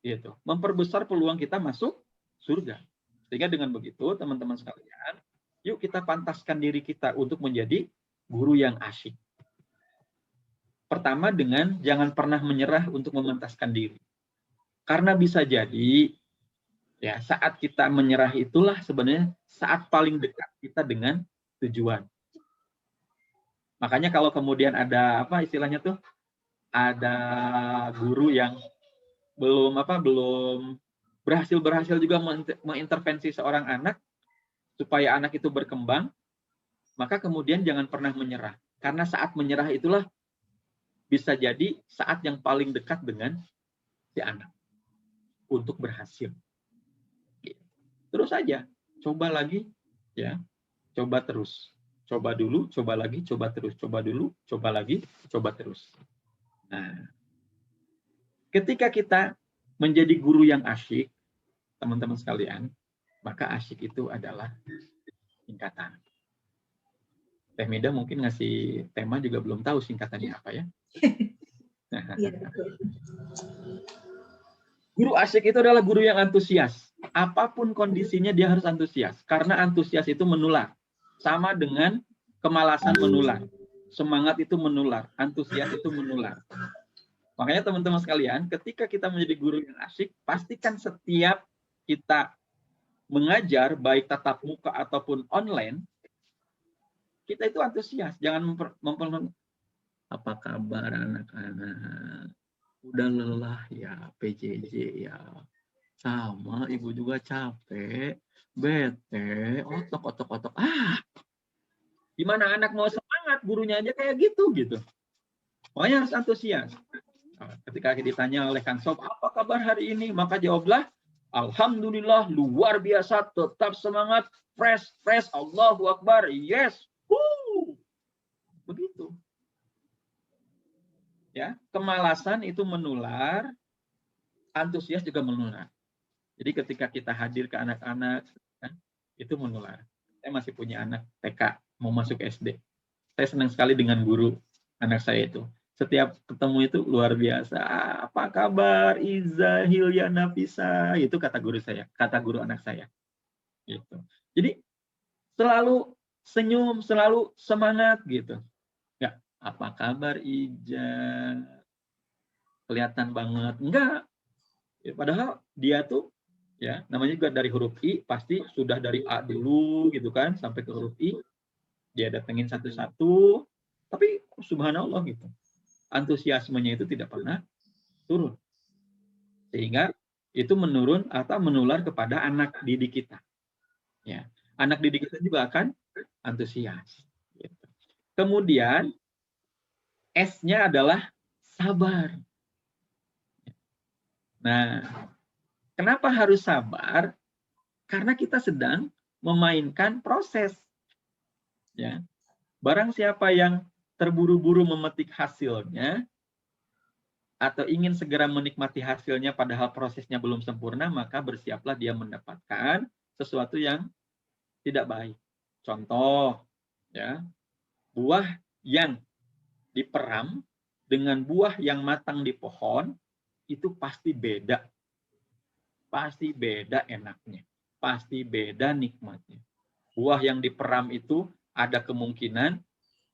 Gitu. Memperbesar peluang kita masuk surga. Sehingga dengan begitu, teman-teman sekalian, yuk kita pantaskan diri kita untuk menjadi guru yang asyik. Pertama dengan jangan pernah menyerah untuk memantaskan diri. Karena bisa jadi, ya saat kita menyerah itulah sebenarnya saat paling dekat kita dengan tujuan. Makanya kalau kemudian ada apa istilahnya tuh, ada guru yang belum berhasil juga mengintervensi seorang anak supaya anak itu berkembang, maka kemudian jangan pernah menyerah. Karena saat menyerah itulah bisa jadi saat yang paling dekat dengan si anak untuk berhasil. Terus aja, coba lagi, ya, coba terus, coba dulu, coba lagi, coba terus, coba dulu, coba lagi, coba terus. Nah, ketika kita menjadi guru yang asyik, teman-teman sekalian, maka asyik itu adalah singkatan. Teh Mida mungkin ngasih tema juga belum tahu singkatannya apa ya. Guru asyik itu adalah guru yang antusias. apapun kondisinya dia harus antusias. Karena antusias itu menular. Sama dengan kemalasan menular. Semangat itu menular. Antusias itu menular. Makanya teman-teman sekalian, ketika kita menjadi guru yang asyik, pastikan setiap kita mengajar, baik tatap muka ataupun online, kita itu antusias. Jangan apa kabar anak-anak? Udah lelah ya, PJJ ya. Sama, ibu juga capek, bete, otok. Gimana anak mau semangat, gurunya aja kayak gitu. Pokoknya harus antusias. Ketika ditanya oleh Kang Sob, apa kabar hari ini? Maka jawablah, alhamdulillah, luar biasa, tetap semangat, fresh, Allahu Akbar, yes. Begitu. Ya, kemalasan itu menular, antusias juga menular. Jadi ketika kita hadir ke anak-anak, itu menular. Saya masih punya anak TK, mau masuk SD. Saya senang sekali dengan guru anak saya itu. Setiap ketemu itu luar biasa. Apa kabar Iza, Hilya, Nafisa? Itu kata guru saya, kata guru anak saya. Gitu. Jadi selalu senyum, selalu semangat gitu. Ya, apa kabar Ija? Kelihatan banget. Enggak. Ya, padahal dia tuh ya namanya juga dari huruf I, pasti sudah dari A dulu gitu kan sampai ke huruf I. Dia datengin satu-satu, tapi subhanallah gitu. Antusiasmenya itu tidak pernah turun. Sehingga itu menurun atau menular kepada anak didik kita. Ya, anak didik kita juga akan antusias. Gitu. Kemudian S-nya adalah sabar. Nah, kenapa harus sabar? Karena kita sedang memainkan proses. Ya. Barang siapa yang terburu-buru memetik hasilnya atau ingin segera menikmati hasilnya padahal prosesnya belum sempurna, maka bersiaplah dia mendapatkan sesuatu yang tidak baik. Contoh, ya, buah yang diperam dengan buah yang matang di pohon itu pasti beda. Pasti beda enaknya. Pasti beda nikmatnya. Buah yang diperam itu ada kemungkinan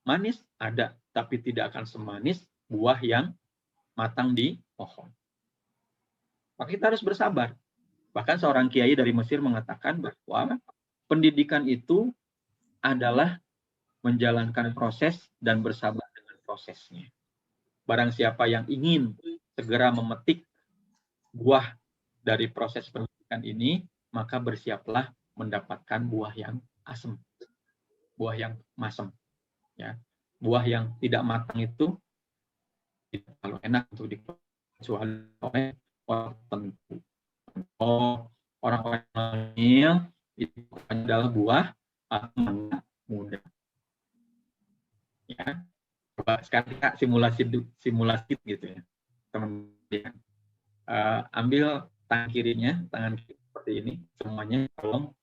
manis, ada, tapi tidak akan semanis buah yang matang di pohon. Maka kita harus bersabar. Bahkan seorang kiai dari Mesir mengatakan bahwa pendidikan itu adalah menjalankan proses dan bersabar dengan prosesnya. Barang siapa yang ingin segera memetik buah dari proses pendidikan ini, maka bersiaplah mendapatkan buah yang asam, buah yang masam. Ya. Buah yang tidak matang itu tidak terlalu enak untuk dikecuali oleh orang tertentu. Orang-orang yang itu adalah buah atau mangga muda. Ya. Coba sekarang kita simulasi gitu ya, teman-teman. Ambil tangan kirinya, tangan kiri seperti ini, semuanya tolong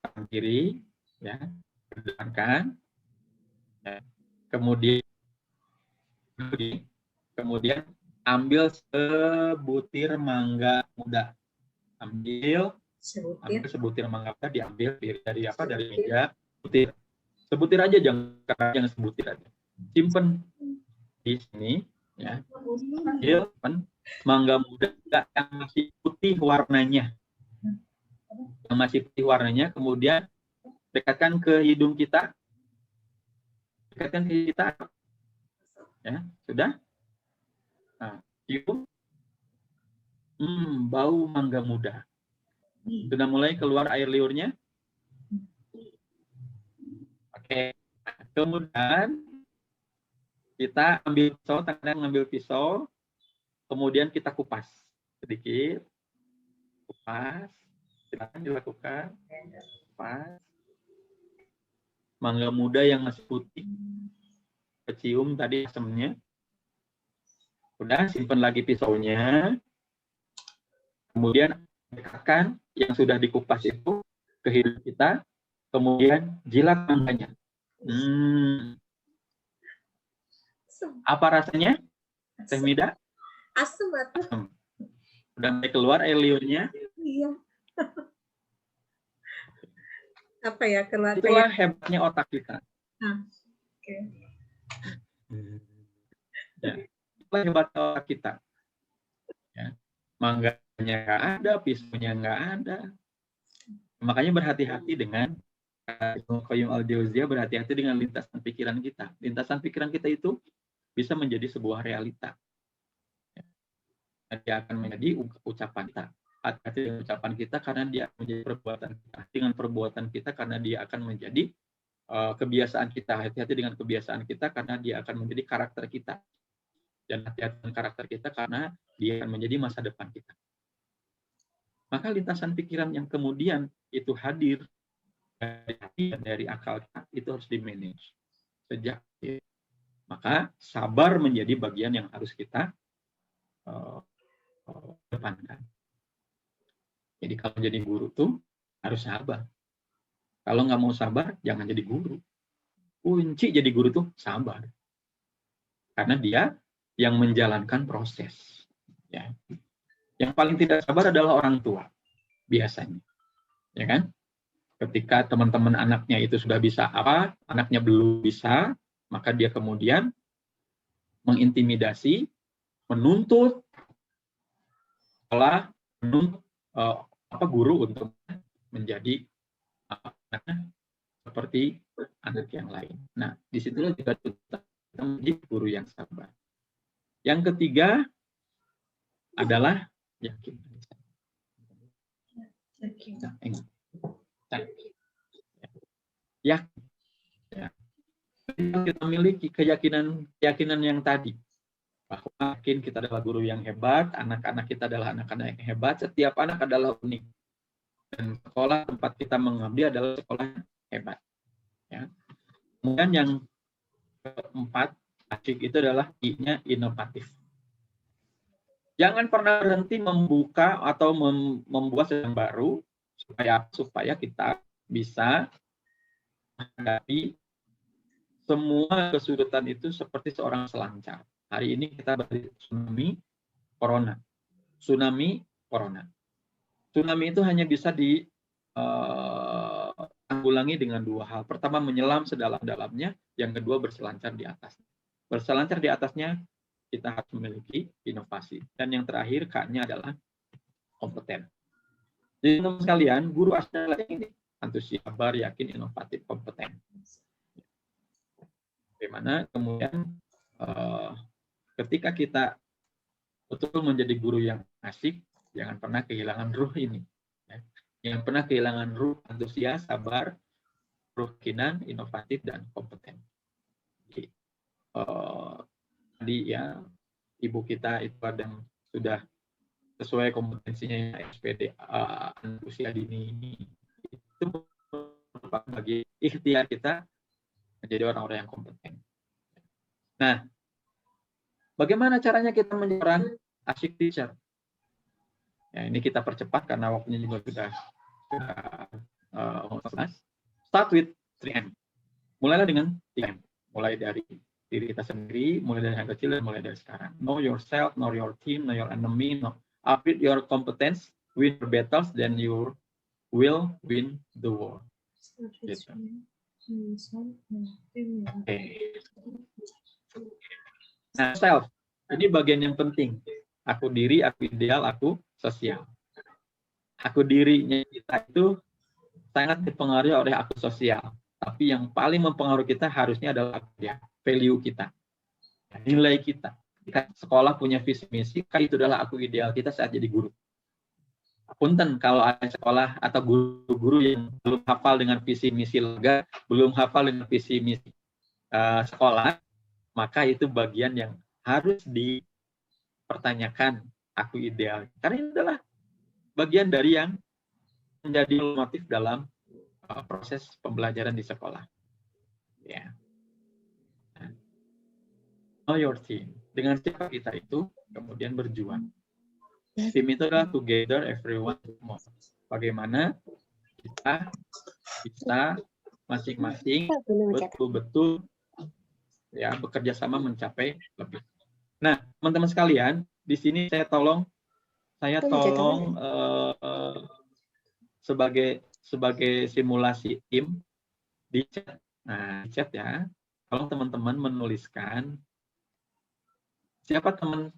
tangan kiri, ya, kedepankan, ya. Kemudian ambil sebutir mangga muda, ambil sebutir mangga muda, diambil dari meja, sebutir aja, jangan sebutir aja, simpen di sini, ya. Ambil mangga muda yang masih putih warnanya, kemudian dekatkan ke hidung kita, ya, sudah. Nah, cium, bau mangga muda, sudah mulai keluar air liurnya. Oke, kemudian kita ambil pisau, tangan mengambil pisau, kemudian kita kupas sedikit, kupas, silakan dilakukan, kupas. Mangga muda yang masih putih, kecium tadi asamnya. Udah, simpan lagi pisaunya. Kemudian dekatkan yang sudah dikupas itu ke hidung kita. Kemudian jilat mangganya. Apa rasanya, Teh Mida? Asam. Udah mulai keluar Elionya. Iya. Apa ya, keluar Itulah hebatnya otak kita. Oke. Ya, itulah hebatnya otak kita. Ya. Mangganya nggak ada, pisaunya nggak ada. Makanya berhati-hati dengan Qayyim al-Jauziyah, berhati-hati dengan lintasan pikiran kita. Lintasan pikiran kita itu bisa menjadi sebuah realita. Dia akan menjadi ucapan kita. Hati-hati dengan ucapan kita karena dia akan menjadi perbuatan kita. Dengan perbuatan kita karena dia akan menjadi kebiasaan kita. Hati-hati dengan kebiasaan kita karena dia akan menjadi karakter kita. Dan hati-hati dengan karakter kita karena dia akan menjadi masa depan kita. Maka lintasan pikiran yang kemudian itu hadir dari hati dan dari akal kita, itu harus di-manage sejak kecil. Maka sabar menjadi bagian yang harus kita depankan. Jadi kalau jadi guru tuh harus sabar. Kalau nggak mau sabar, jangan jadi guru. Kunci jadi guru tuh sabar. Karena dia yang menjalankan proses. Ya. Yang paling tidak sabar adalah orang tua, biasanya. Ya kan? Ketika teman-teman anaknya itu sudah bisa apa, anaknya belum bisa, maka dia kemudian mengintimidasi, menuntut sekolah, menuntut guru untuk menjadi anaknya seperti anak yang lain. Nah, disitulah juga kita menjadi guru yang sabar. Yang ketiga adalah yakin. Ya. Kita memiliki keyakinan yang tadi bahwa yakin kita adalah guru yang hebat, anak-anak kita adalah anak-anak yang hebat, setiap anak adalah unik, dan sekolah tempat kita mengabdi adalah sekolah yang hebat. Ya. Kemudian yang keempat, asyik itu adalah I-nya inovatif. Jangan pernah berhenti membuka atau membuat sesuatu yang baru supaya kita bisa menghadapi semua kesulitan itu seperti seorang selancar. Hari ini kita berada tsunami corona. Tsunami corona. Tsunami itu hanya bisa ditanggulangi dengan dua hal. Pertama, menyelam sedalam-dalamnya. Yang kedua, berselancar di atasnya. Berselancar di atasnya, kita harus memiliki inovasi. Dan yang terakhir, K-nya adalah kompeten. Jadi, teman-teman sekalian, guru adalah ini. Antusias, sabar, yakin, inovatif, kompeten. Bagaimana kemudian ketika kita betul menjadi guru yang asik, jangan pernah kehilangan ruh ini. Ya. Jangan pernah kehilangan ruh antusias, sabar, ruh kinan, inovatif, dan kompeten. Jadi, tadi ya, ibu kita itu kadang sudah sesuai kompetensinya SPD usia dini ini. Itu merupakan bagi ikhtiar kita menjadi orang-orang yang kompeten. Nah, bagaimana caranya kita menjadi orang asyik teacher? Ya, ini kita percepat karena waktunya juga sudah start with 3M. Mulailah dengan 3M. Mulai dari diri kita sendiri, mulai dari yang kecil, dan mulai dari sekarang. Know yourself, know your team, know your enemy, upgrade your competence, win your battles, then you will win the war. Gitu. Nah, self, ini bagian yang penting. Aku diri, aku ideal, aku sosial. Aku dirinya kita itu sangat dipengaruhi oleh aku sosial. Tapi yang paling mempengaruhi kita harusnya adalah value kita, nilai kita. Jika sekolah punya visi misi, itu adalah aku ideal kita saat jadi guru. Punten kalau ada sekolah atau guru-guru yang belum hafal dengan visi misi lega, belum hafal dengan visi misi sekolah, maka itu bagian yang harus dipertanyakan aku ideal. Karena itu adalah bagian dari yang menjadi motif dalam proses pembelajaran di sekolah. Ya. Know your team. Dengan siapa kita itu kemudian berjuang. Tim itu adalah together, everyone, more. Bagaimana kita bisa masing-masing betul-betul ya bekerja sama mencapai lebih. Nah, teman-teman sekalian, di sini saya tolong saya tolong sebagai simulasi tim di chat. Nah, di chat ya. Kalau teman-teman menuliskan siapa teman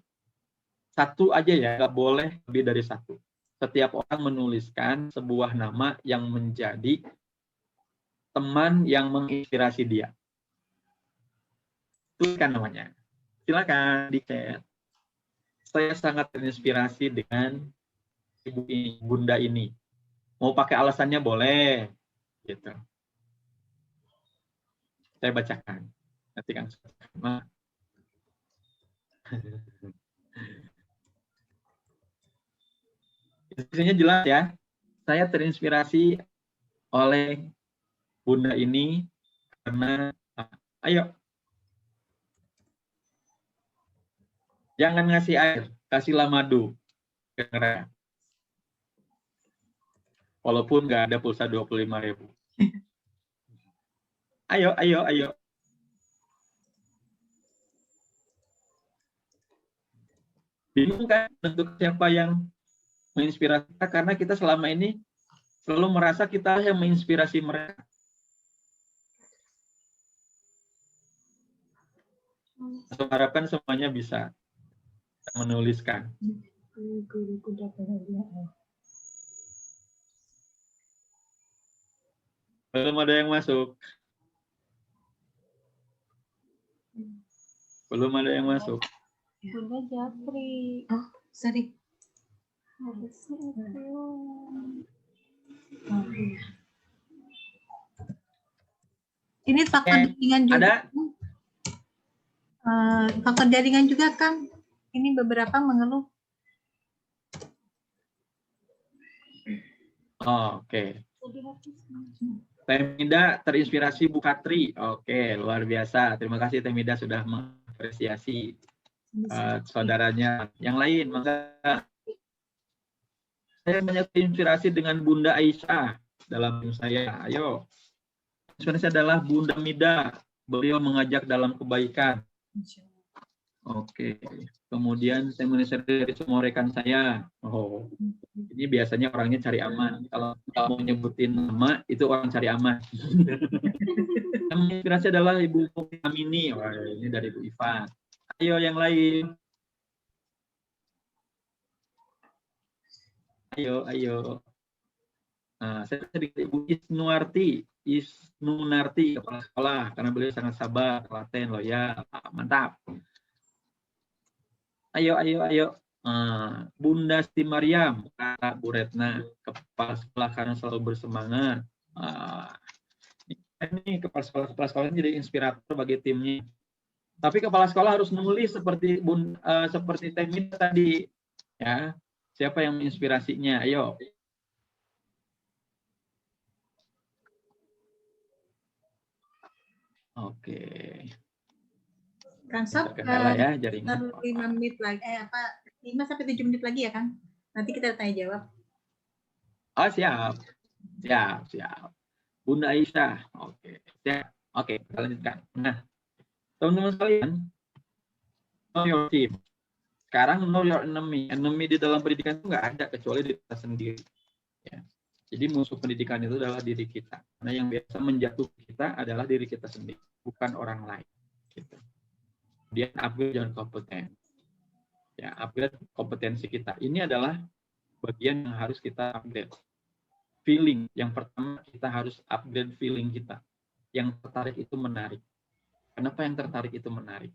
satu aja ya, nggak boleh lebih dari satu. Setiap orang menuliskan sebuah nama yang menjadi teman yang menginspirasi dia. Tuliskan namanya. Silakan di chat. Saya sangat terinspirasi dengan ibu ini, bunda ini. Mau pakai alasannya boleh, gitu. Saya bacakan. Nanti kan sama. Instruksinya jelas ya. Saya terinspirasi oleh bunda ini karena, ayo, jangan ngasih air, kasihlah madu. Walaupun nggak ada pulsa 25.000. Ayo, ayo, ayo. Bingung kan untuk siapa yang menginspirasi kita, karena kita selama ini selalu merasa kita yang menginspirasi mereka. Saya harapkan semuanya bisa menuliskan. Belum ada yang masuk. Belum ada yang masuk. Bunda Japri. Oh, sorry. Ini faktor jaringan juga. Ada? Faktor jaringan juga, Kang. Ini beberapa mengeluh. Oh, oke. Temida terinspirasi Bu Katri. Oke, luar biasa. Terima kasih Temida sudah mengapresiasi saudaranya. Yang lain, maka saya banyak terinspirasi dengan Bunda Aisyah dalam tim saya. Ayo. Inspirasi adalah Bunda Mida. Beliau mengajak dalam kebaikan. Oke. Kemudian saya menginspirasi dari semua rekan saya. Oh, ini biasanya orangnya cari aman. Kalau mau nyebutin nama, itu orang cari aman. Yang menginspirasi adalah Ibu Amini. Wah, ini dari Bu Iva. Ayo yang lain. Ayo, ayo. Nah, saya sedikit Ibu Isnunarti, kepala sekolah, karena beliau sangat sabar, telaten, loyal, mantap. Ayo, ayo, ayo. Bunda Siti Mariam, kata Bu Retna, kepala sekolah karena selalu bersemangat. Ini kepala sekolah ini jadi inspirator bagi timnya. Tapi kepala sekolah harus nulis seperti seperti Temida tadi, ya. Siapa yang menginspirasinya? Ayo. Oke. Kang Sob, ya, jaringan. 5 menit lagi, 5-7 menit lagi ya, Kang. Nanti kita tanya jawab. Oh, siap. Siap. Bunda Aisyah. Oke. Siap. Oke, kita lanjutkan. Nah, teman-teman sekalian, know your team. Sekarang know your enemy. Enemy di dalam pendidikan itu nggak ada kecuali di kita sendiri. Ya. Jadi musuh pendidikan itu adalah diri kita. Karena yang biasa menjatuhkan kita adalah diri kita sendiri, bukan orang lain. Gitu. Kemudian upgrade dan kompetensi. Ya, upgrade kompetensi kita. Ini adalah bagian yang harus kita upgrade. Feeling. Yang pertama kita harus upgrade feeling kita. Yang tertarik itu menarik. Kenapa yang tertarik itu menarik?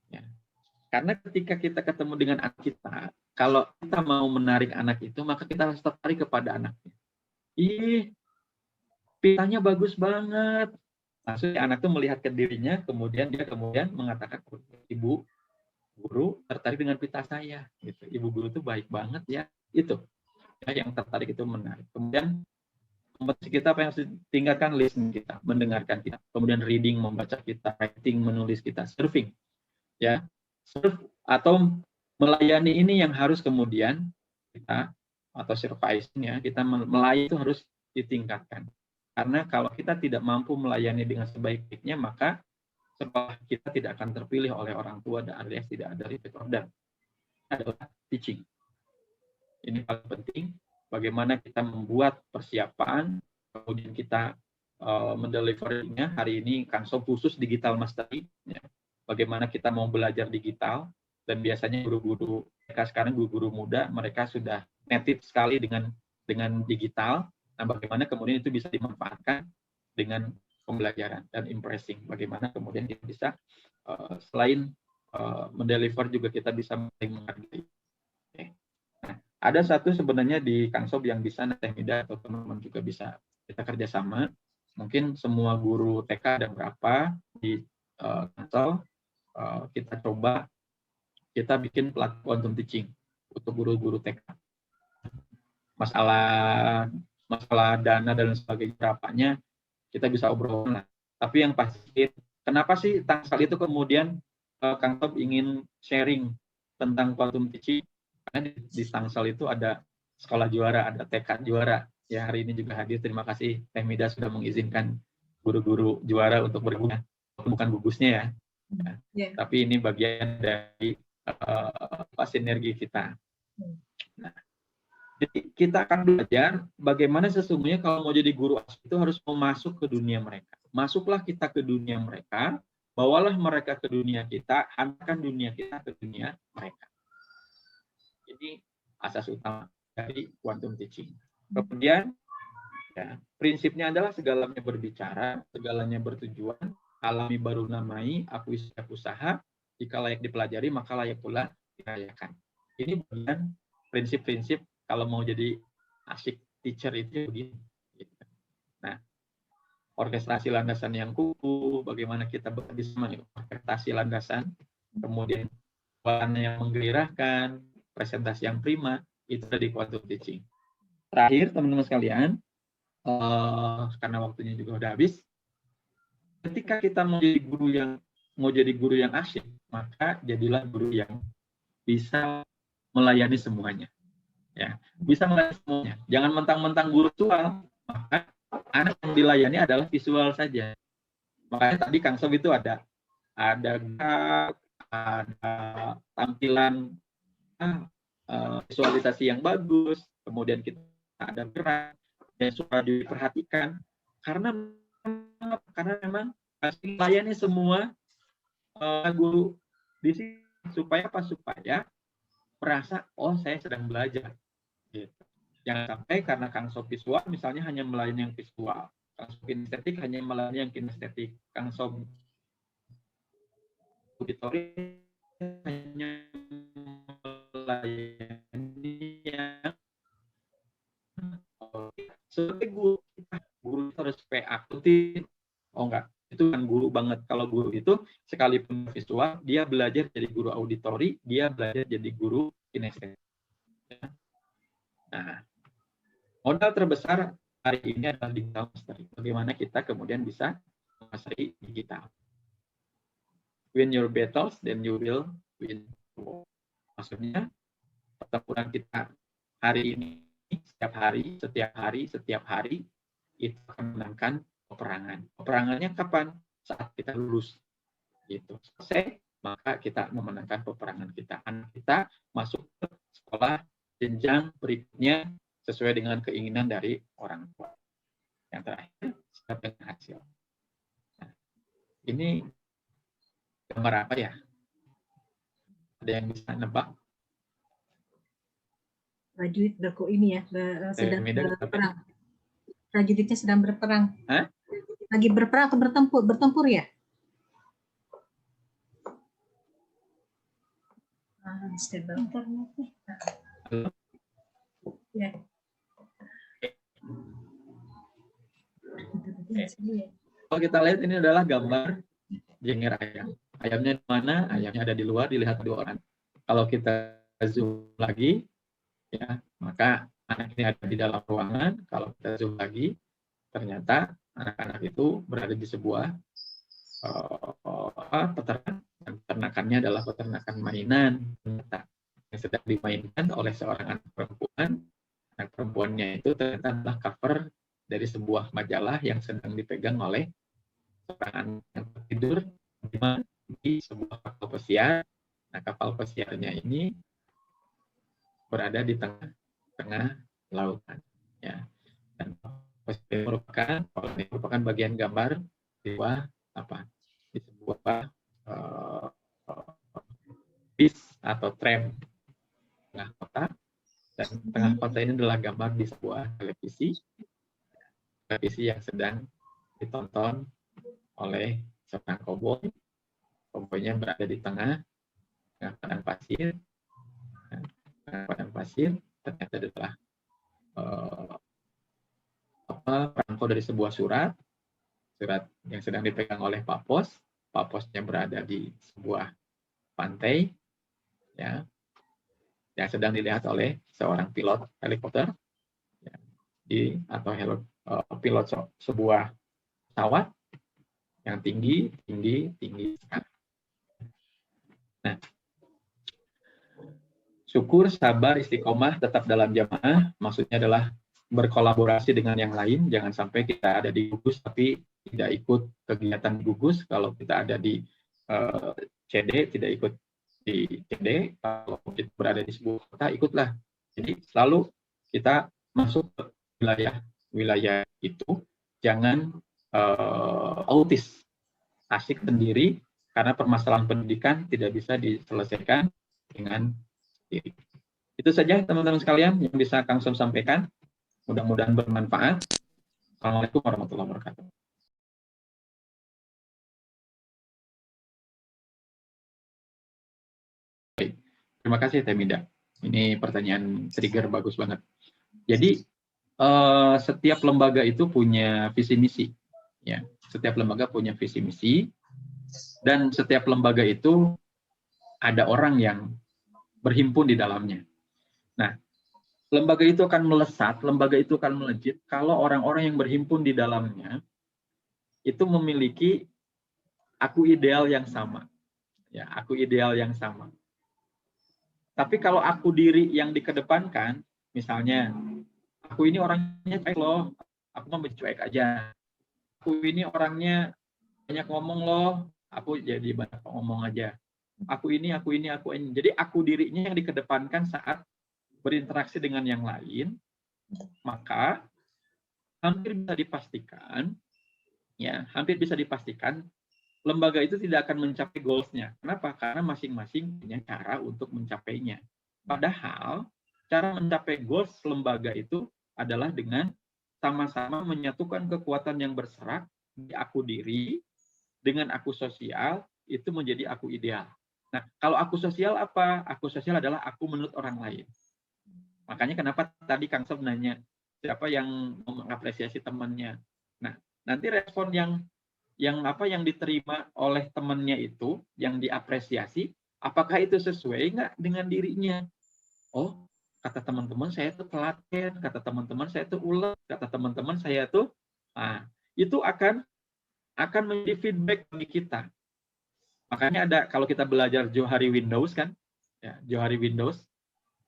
Ya. Karena ketika kita ketemu dengan anak kita, kalau kita mau menarik anak itu, maka kita harus tertarik kepada anaknya. Ih, pitanya bagus banget. Maksudnya anak itu melihat ke dirinya, kemudian dia mengatakan, Ibu guru tertarik dengan pita saya. Gitu. Ibu guru itu baik banget ya. Itu ya, yang tertarik itu menarik. Kemudian kompetensi kita apa yang harus ditingkatkan? Listening kita, mendengarkan kita. Kemudian reading, membaca kita, writing, menulis kita, serving. Ya, serve atau melayani ini yang harus kemudian kita atau servicing ya, kita melayani itu harus ditingkatkan. Karena kalau kita tidak mampu melayani dengan sebaik-baiknya, maka sekolah kita tidak akan terpilih oleh orang tua dan alias tidak ada repeat order. adalah teaching. Ini paling penting, bagaimana kita membuat persiapan, kemudian kita mendelivernya. Hari ini Kang Sob khusus digital mastery, ya. Bagaimana kita mau belajar digital, dan biasanya guru-guru mereka sekarang, guru-guru muda, mereka sudah native sekali dengan digital. Nah, bagaimana kemudian itu bisa dimanfaatkan dengan pembelajaran dan impressing. Bagaimana kemudian kita bisa selain mendeliver juga kita bisa menghargai. Okay. Nah, ada satu sebenarnya di Kang Sob yang bisa Teh Mida atau teman-teman juga bisa kita kerjasama. Mungkin semua guru TK ada berapa di Tangsel, kita coba kita bikin platform quantum teaching untuk guru-guru TK. Masalah dana dan sebagainya berapanya kita bisa obrol lah. Tapi yang pasti, kenapa sih Tangsel itu kemudian Kang Sob ingin sharing tentang quantum teaching? Karena di Tangsel itu ada sekolah juara, ada TK juara. Ya, hari ini juga hadir. Terima kasih Teh Mida sudah mengizinkan guru-guru juara untuk berguna. Bukan gugusnya ya. Yeah. Tapi ini bagian dari sinergi kita. Nah, jadi kita akan belajar bagaimana sesungguhnya kalau mau jadi guru asli itu harus masuk ke dunia mereka. Masuklah kita ke dunia mereka, bawalah mereka ke dunia kita, hantarkan dunia kita ke dunia mereka. Jadi asas utama dari quantum teaching. Kemudian ya, prinsipnya adalah segalanya berbicara, segalanya bertujuan, alami baru namai, akui setiap usaha, jika layak dipelajari maka layak pula dirayakan. Ini bagian prinsip-prinsip kalau mau jadi asik teacher itu begini. Nah, orkestrasi landasan yang kukuh, bagaimana kita bekerja sama orkestrasi landasan, kemudian warna yang menggairahkan, presentasi yang prima, itu dari quantum teaching. Terakhir, teman-teman sekalian, karena waktunya juga udah habis, ketika kita mau jadi guru yang asyik, maka jadilah guru yang bisa melayani semuanya. Ya, bisa melayani semuanya. Jangan mentang-mentang guru visual, maka anak yang dilayani adalah visual saja. Makanya tadi Kang Sob itu ada tampilan visualisasi yang bagus, kemudian kita ada gerak dan suara diperhatikan karena memang layani semua guru di sini supaya merasa saya sedang belajar gitu. Jangan sampai karena Kang Sob visual misalnya hanya melayani yang visual, Kang Sob kinestetik hanya melayani yang kinestetik, Kang Sob auditory hanya melayani yang sebagai guru itu harus aktif. Enggak, itu kan guru banget. Kalau guru itu sekalipun visual, dia belajar jadi guru auditori, dia belajar jadi guru kinestetik. Nah, modal terbesar hari ini adalah digital mastery. Bagaimana kita kemudian bisa menguasai digital. Win your battles, then you will win the war. Maksudnya, pertempuran kita hari ini, setiap hari, itu akan menangkan peperangan. Peperangannya kapan? Saat kita lulus. Gitu. Selesai, maka kita memenangkan peperangan kita. Anak kita masuk ke sekolah jenjang berikutnya sesuai dengan keinginan dari orang tua. Yang terakhir, siap dengan hasil. Nah, ini gambar apa ya? Ada yang bisa nebak? Prajurit sedang berperang. Prajuritnya sedang berperang. Hah? Lagi berperang atau bertempur ya? Internetnya. Ya. Kalau kita lihat ini adalah gambar jengger ayam. Ayamnya di mana? Ayamnya ada di luar, dilihat dua orang. Kalau kita zoom lagi, ya, maka anak ini ada di dalam ruangan. Kalau kita zoom lagi, ternyata anak-anak itu berada di sebuah peternakan. Peternakannya adalah peternakan mainan yang sedang dimainkan oleh seorang anak perempuan. Anak perempuannya itu ternyata adalah cover dari sebuah majalah yang sedang dipegang oleh seorang anak yang tidur di sebuah kapal pesiar. Nah, kapal pesiarnya ini berada di tengah lautan. Ya. Dan merupakan bagian gambar di sebuah bis atau tram tengah kota, dan tengah kota ini adalah gambar di sebuah televisi yang sedang ditonton oleh seorang koboi. Koboinya berada di tengah padang pasir. Padang pasir ternyata adalah perangko dari sebuah surat yang sedang dipegang oleh Pak Pos. Pak Posnya berada di sebuah pantai, ya, yang sedang dilihat oleh seorang pilot helikopter, ya, pilot sebuah pesawat yang tinggi sekali. Nah, syukur, sabar, istiqomah, tetap dalam jamaah, maksudnya adalah berkolaborasi dengan yang lain. Jangan sampai kita ada di gugus tapi tidak ikut kegiatan gugus. Kalau kita ada di CD, tidak ikut di CD. Kalau kita berada di sebuah kota, ikutlah. Jadi selalu kita masuk ke wilayah itu. Jangan autis, asik sendiri, karena permasalahan pendidikan tidak bisa diselesaikan dengan sendiri. Itu saja teman-teman sekalian yang bisa Kang Som sampaikan. Mudah-mudahan bermanfaat. Assalamualaikum warahmatullahi wabarakatuh. Baik. Terima kasih Temida. Ini pertanyaan trigger bagus banget. Jadi setiap lembaga itu punya visi misi, ya. Setiap lembaga punya visi misi, dan setiap lembaga itu ada orang yang berhimpun di dalamnya. Nah, lembaga itu akan melesat, lembaga itu akan melejit kalau orang-orang yang berhimpun di dalamnya itu memiliki aku ideal yang sama. Ya, aku ideal yang sama. Tapi kalau aku diri yang dikedepankan, misalnya, aku ini orangnya cuek loh, aku mau cuek aja. Aku ini orangnya banyak ngomong loh, aku jadi banyak ngomong aja. Aku ini. Jadi aku dirinya yang dikedepankan saat berinteraksi dengan yang lain, maka hampir bisa dipastikan lembaga itu tidak akan mencapai goals-nya. Kenapa? Karena masing-masing punya cara untuk mencapainya. Padahal cara mencapai goals lembaga itu adalah dengan sama-sama menyatukan kekuatan yang berserak di aku diri dengan aku sosial, itu menjadi aku ideal. Nah, kalau aku sosial apa? Aku sosial adalah aku menurut orang lain. Makanya kenapa tadi Kang Som nanya, siapa yang mengapresiasi temannya. Nah, nanti respon yang diterima oleh temannya itu, yang diapresiasi, apakah itu sesuai nggak dengan dirinya? Oh, kata teman-teman saya tuh telaten, kata teman-teman saya tuh ulet, kata teman-teman saya tuh, itu akan menjadi feedback bagi kita. Makanya ada, kalau kita belajar Johari Windows kan, ya, Johari Windows,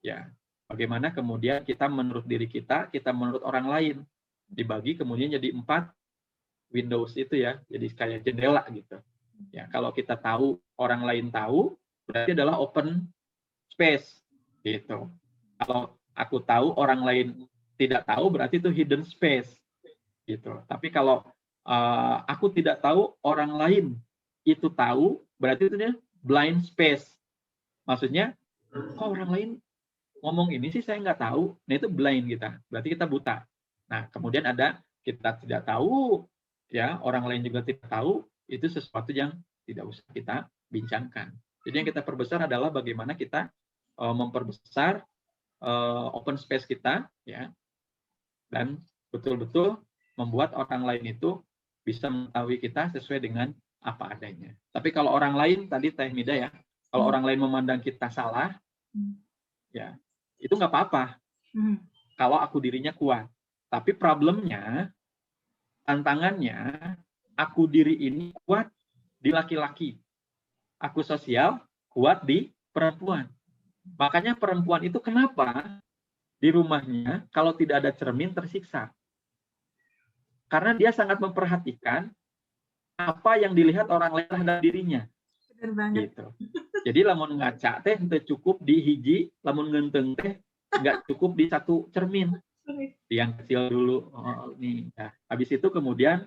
ya, bagaimana kemudian kita menurut diri kita menurut orang lain, dibagi kemudian jadi 4 Windows itu ya, jadi kayak jendela gitu. Ya, kalau kita tahu, orang lain tahu, berarti adalah open space gitu. Kalau aku tahu, orang lain tidak tahu, berarti itu hidden space gitu. Tapi kalau aku tidak tahu, orang lain itu tahu, berarti itu blind space. Maksudnya, kok orang lain ngomong ini sih saya nggak tahu, nah itu blind kita, berarti kita buta. Nah, kemudian ada kita tidak tahu, ya, orang lain juga tidak tahu, itu sesuatu yang tidak usah kita bincangkan. Jadi yang kita perbesar adalah bagaimana kita memperbesar open space kita, ya, dan betul-betul membuat orang lain itu bisa mengetahui kita sesuai dengan apa adanya. Tapi kalau orang lain, tadi Teh Mida ya, kalau orang lain memandang kita salah, ya, itu nggak apa-apa. Kalau aku dirinya kuat. Tapi problemnya, tantangannya, aku diri ini kuat di laki-laki. Aku sosial kuat di perempuan. Makanya perempuan itu kenapa di rumahnya kalau tidak ada cermin tersiksa? Karena dia sangat memperhatikan apa yang dilihat orang lain terhadap dirinya. Benar banget. Gitu. Jadi lamun ngaca teh teu cukup di hiji, lamun ngenteng teh nggak cukup di satu cermin, yang kecil dulu. Oh, nih. Nah, habis itu kemudian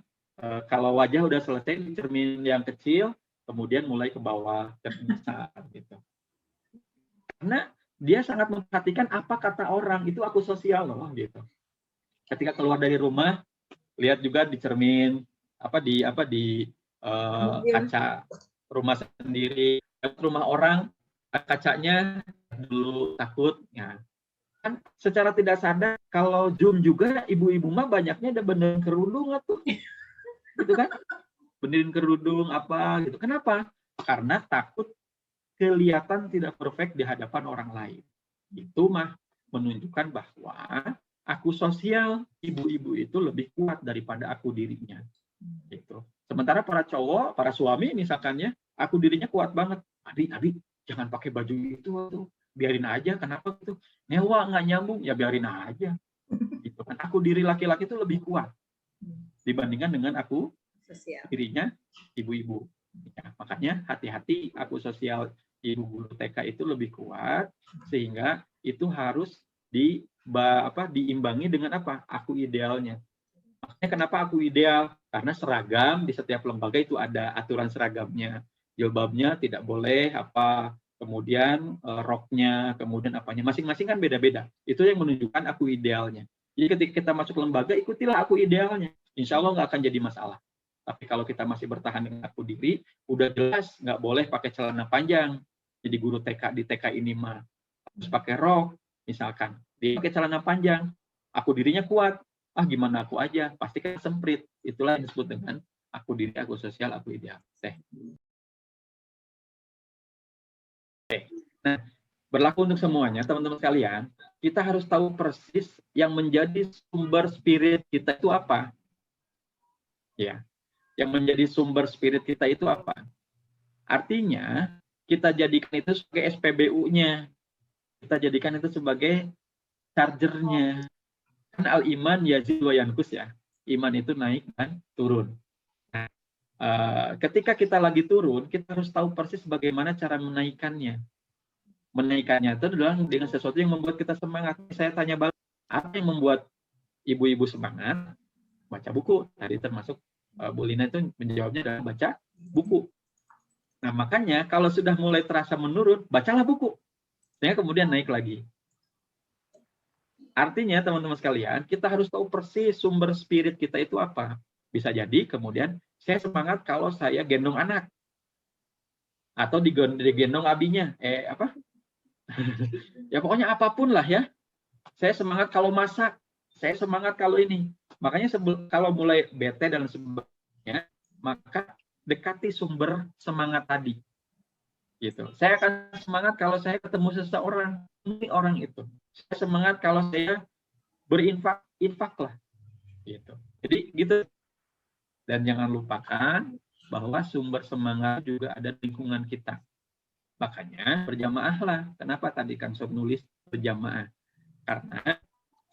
kalau wajah udah selesai di cermin yang kecil, kemudian mulai ke bawah cermin besar gitu. Karena dia sangat memperhatikan apa kata orang, itu aku sosial loh gitu. Ketika keluar dari rumah, lihat juga di cermin di kaca rumah sendiri, rumah orang kacanya dulu takut ya. Kan secara tidak sadar kalau Zoom juga ibu-ibu mah banyaknya ada benerin kerudung tuh. Gitu kan? Benerin kerudung apa gitu. Kenapa? Karena takut kelihatan tidak perfect di hadapan orang lain. Itu mah menunjukkan bahwa aku sosial ibu-ibu itu lebih kuat daripada aku dirinya. Gitu. Sementara para cowok, para suami misalkannya, aku dirinya kuat banget. Abi, jangan pakai baju itu tuh. Biarin aja, kenapa gitu? Nyewa nggak nyambung, ya biarin aja. Gitu kan. Aku diri laki-laki itu lebih kuat dibandingkan dengan aku dirinya ibu-ibu. Ya, makanya hati-hati aku sosial ibu guru TK itu lebih kuat, sehingga itu harus diimbangi dengan apa? Aku idealnya. Makanya kenapa aku ideal? Karena seragam di setiap lembaga itu ada aturan seragamnya. Jilbabnya tidak boleh kemudian roknya, kemudian apanya. Masing-masing kan beda-beda. Itu yang menunjukkan aku idealnya. Jadi ketika kita masuk lembaga, ikutilah aku idealnya. Insya Allah nggak akan jadi masalah. Tapi kalau kita masih bertahan dengan aku diri, udah jelas nggak boleh pakai celana panjang. Jadi guru TK di TK ini mah harus pakai rok, misalkan. Dia pakai celana panjang, aku dirinya kuat. Gimana aku aja, pasti kan semprit. Itulah yang disebut dengan aku diri, aku sosial, aku ideal. Nah, berlaku untuk semuanya, teman-teman sekalian. Kita harus tahu persis yang menjadi sumber spirit kita itu apa. Ya, yang menjadi sumber spirit kita itu apa? Artinya, kita jadikan itu sebagai SPBU-nya. Kita jadikan itu sebagai chargernya. Kan al-iman yazid wa yanqus ya. Iman itu naik dan turun. Nah, ketika kita lagi turun, kita harus tahu persis bagaimana cara menaikkannya. Menaikkannya itu adalah dengan sesuatu yang membuat kita semangat. Saya tanya balik, apa yang membuat ibu-ibu semangat? Baca buku. Tadi termasuk Bu Lina itu menjawabnya adalah baca buku. Nah, makanya kalau sudah mulai terasa menurun, bacalah buku. Sehingga kemudian naik lagi. Artinya, teman-teman sekalian, kita harus tahu persis sumber spirit kita itu apa. Bisa jadi kemudian saya semangat kalau saya gendong anak. Atau digendong abinya. Ya pokoknya apapun lah ya. Saya semangat kalau masak. Saya semangat kalau ini. Makanya kalau mulai bete dan sebagainya, maka dekati sumber semangat tadi. Gitu. Saya akan semangat kalau saya ketemu seseorang. Ini orang itu. Saya semangat kalau saya infak lah. Gitu. Jadi gitu. Dan jangan lupakan bahwa sumber semangat juga ada di lingkungan kita. Makanya berjamaahlah. Kenapa tadi Kang Sob nulis berjamaah? Karena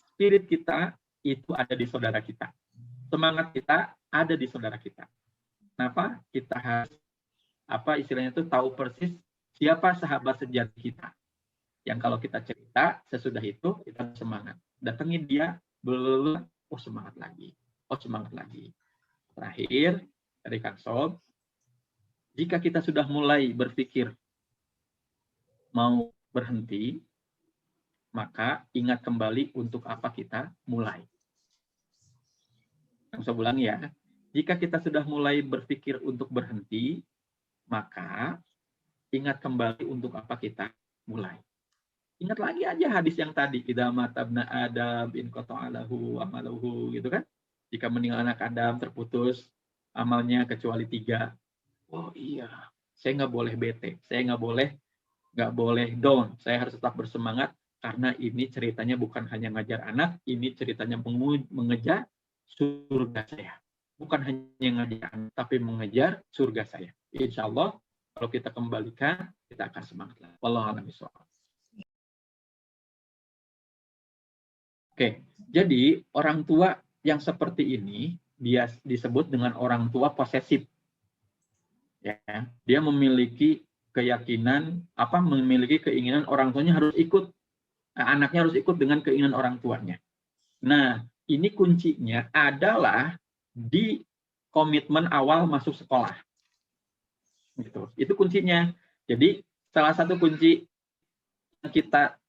spirit kita itu ada di saudara kita. Semangat kita ada di saudara kita. Kenapa? Kita harus istilahnya itu tahu persis siapa sahabat sejati kita. Yang kalau kita cerita, sesudah itu kita semangat. Datengin dia, semangat lagi. Semangat lagi. Terakhir, dari Kang Sob, jika kita sudah mulai berpikir mau berhenti, maka ingat kembali untuk apa kita mulai. Kang Sob ulang ya. Jika kita sudah mulai berpikir untuk berhenti, maka ingat kembali untuk apa kita mulai. Ingat lagi aja hadis yang tadi, idza matabna adam in qata'alahu amaluhu, gitu kan? Jika meninggal anak Adam terputus amalnya kecuali 3. Oh iya, saya nggak boleh bete, saya nggak boleh down, saya harus tetap bersemangat karena ini ceritanya bukan hanya ngajar anak, ini ceritanya mengejar surga saya. Bukan hanya ngajar anak, tapi mengejar surga saya. Insya Allah, kalau kita kembalikan, kita akan semangat. Wallahu a'lam bishawab. Oke, jadi orang tua yang seperti ini dia disebut dengan orang tua posesif. Ya, dia memiliki keyakinan memiliki keinginan orang tuanya harus ikut. Anaknya harus ikut dengan keinginan orang tuanya. Nah, ini kuncinya adalah di komitmen awal masuk sekolah. Gitu. Itu kuncinya. Jadi salah satu kunci kita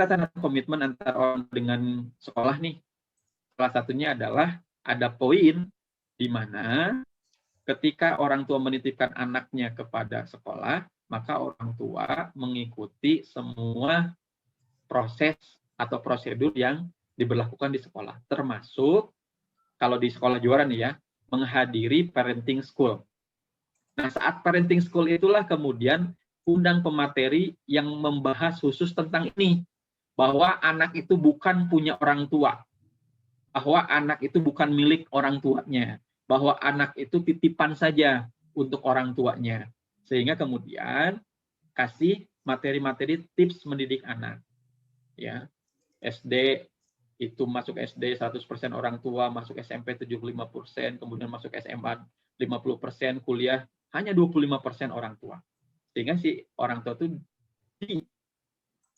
tanda komitmen antara orang dengan sekolah nih. Salah satunya adalah ada poin di mana ketika orang tua menitipkan anaknya kepada sekolah, maka orang tua mengikuti semua proses atau prosedur yang diberlakukan di sekolah, termasuk kalau di sekolah juara nih ya, menghadiri parenting school. Nah, saat parenting school itulah kemudian undang pemateri yang membahas khusus tentang ini, bahwa anak itu bukan punya orang tua, bahwa anak itu bukan milik orang tuanya, bahwa anak itu titipan saja untuk orang tuanya. Sehingga kemudian kasih materi-materi tips mendidik anak. Ya, SD itu masuk SD 100% orang tua, masuk SMP 75%, kemudian masuk SMA 50%, kuliah hanya 25% orang tua. Sehingga si orang tua itu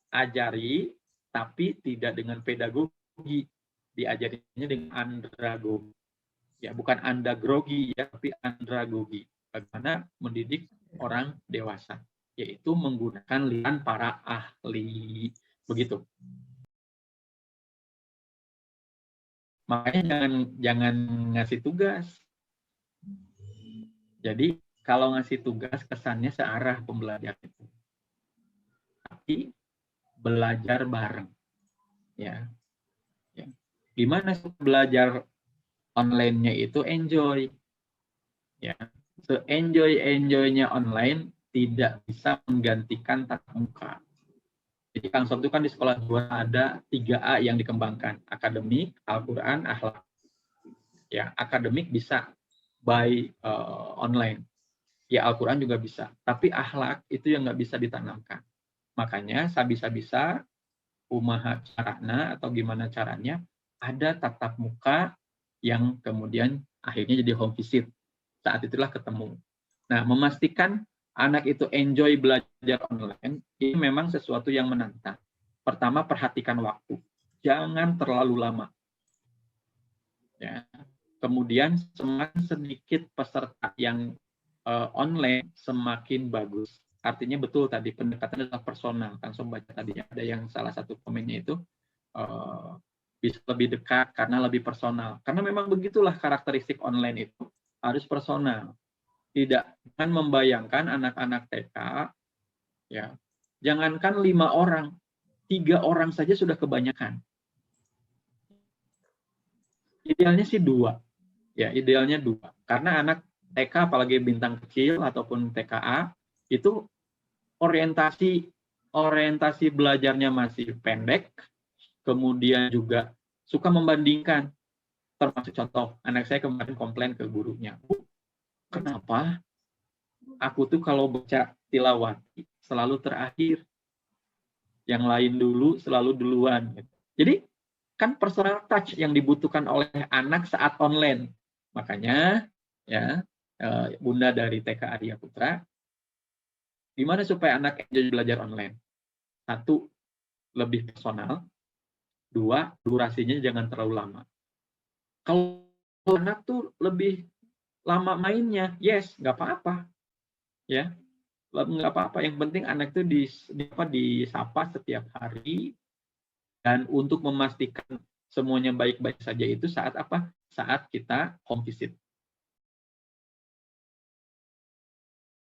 diajari tapi tidak dengan pedagogi, diajarinya dengan andragogi. Ya, bukan andagrogi ya, tapi andragogi. Bagaimana mendidik orang dewasa, yaitu menggunakan lisan para ahli. Begitu. Makanya jangan ngasih tugas. Jadi kalau ngasih tugas kesannya searah pembelajaran itu. Tapi belajar bareng. Ya. Ya. Gimana belajar online-nya itu enjoy. Ya. Se-enjoy-enjoynya online tidak bisa menggantikan tatap muka. Jadi Kang Sob itu kan di sekolah juara ada 3A yang dikembangkan, akademik, Al-Quran, akhlak. Ya, akademik bisa by online. Ya, Al-Quran juga bisa. Tapi akhlak itu yang nggak bisa ditanamkan. Makanya sabisa-bisa umaha carana atau gimana caranya ada tatap muka yang kemudian akhirnya jadi home visit. Saat itulah ketemu. Nah, memastikan anak itu enjoy belajar online, ini memang sesuatu yang menantang. Pertama, perhatikan waktu. Jangan terlalu lama. Ya. Kemudian, semakin sedikit peserta yang online, semakin bagus. Artinya betul tadi, pendekatan adalah personal. Kan Sob baca tadi, ada yang salah satu komennya itu, bisa lebih dekat karena lebih personal. Karena memang begitulah karakteristik online itu, harus personal. Jangan membayangkan anak-anak TK, ya, jangankan 5 orang, 3 orang saja sudah kebanyakan. Idealnya sih 2, ya idealnya 2. Karena anak TK apalagi bintang kecil ataupun TKA itu orientasi belajarnya masih pendek, kemudian juga suka membandingkan. Termasuk contoh, anak saya kemarin komplain ke gurunya, kenapa aku tuh kalau baca tilawati selalu terakhir, yang lain dulu selalu duluan. Jadi kan personal touch yang dibutuhkan oleh anak saat online. Makanya ya Bunda dari TK Arya Putra, gimana supaya anak enjoy belajar online? 1, lebih personal. 2, durasinya jangan terlalu lama. Kalau anak tuh lebih lama mainnya, yes, nggak apa-apa. Ya, nggak apa-apa. Yang penting anak itu disapa setiap hari, dan untuk memastikan semuanya baik-baik saja itu saat apa? Saat kita home visit.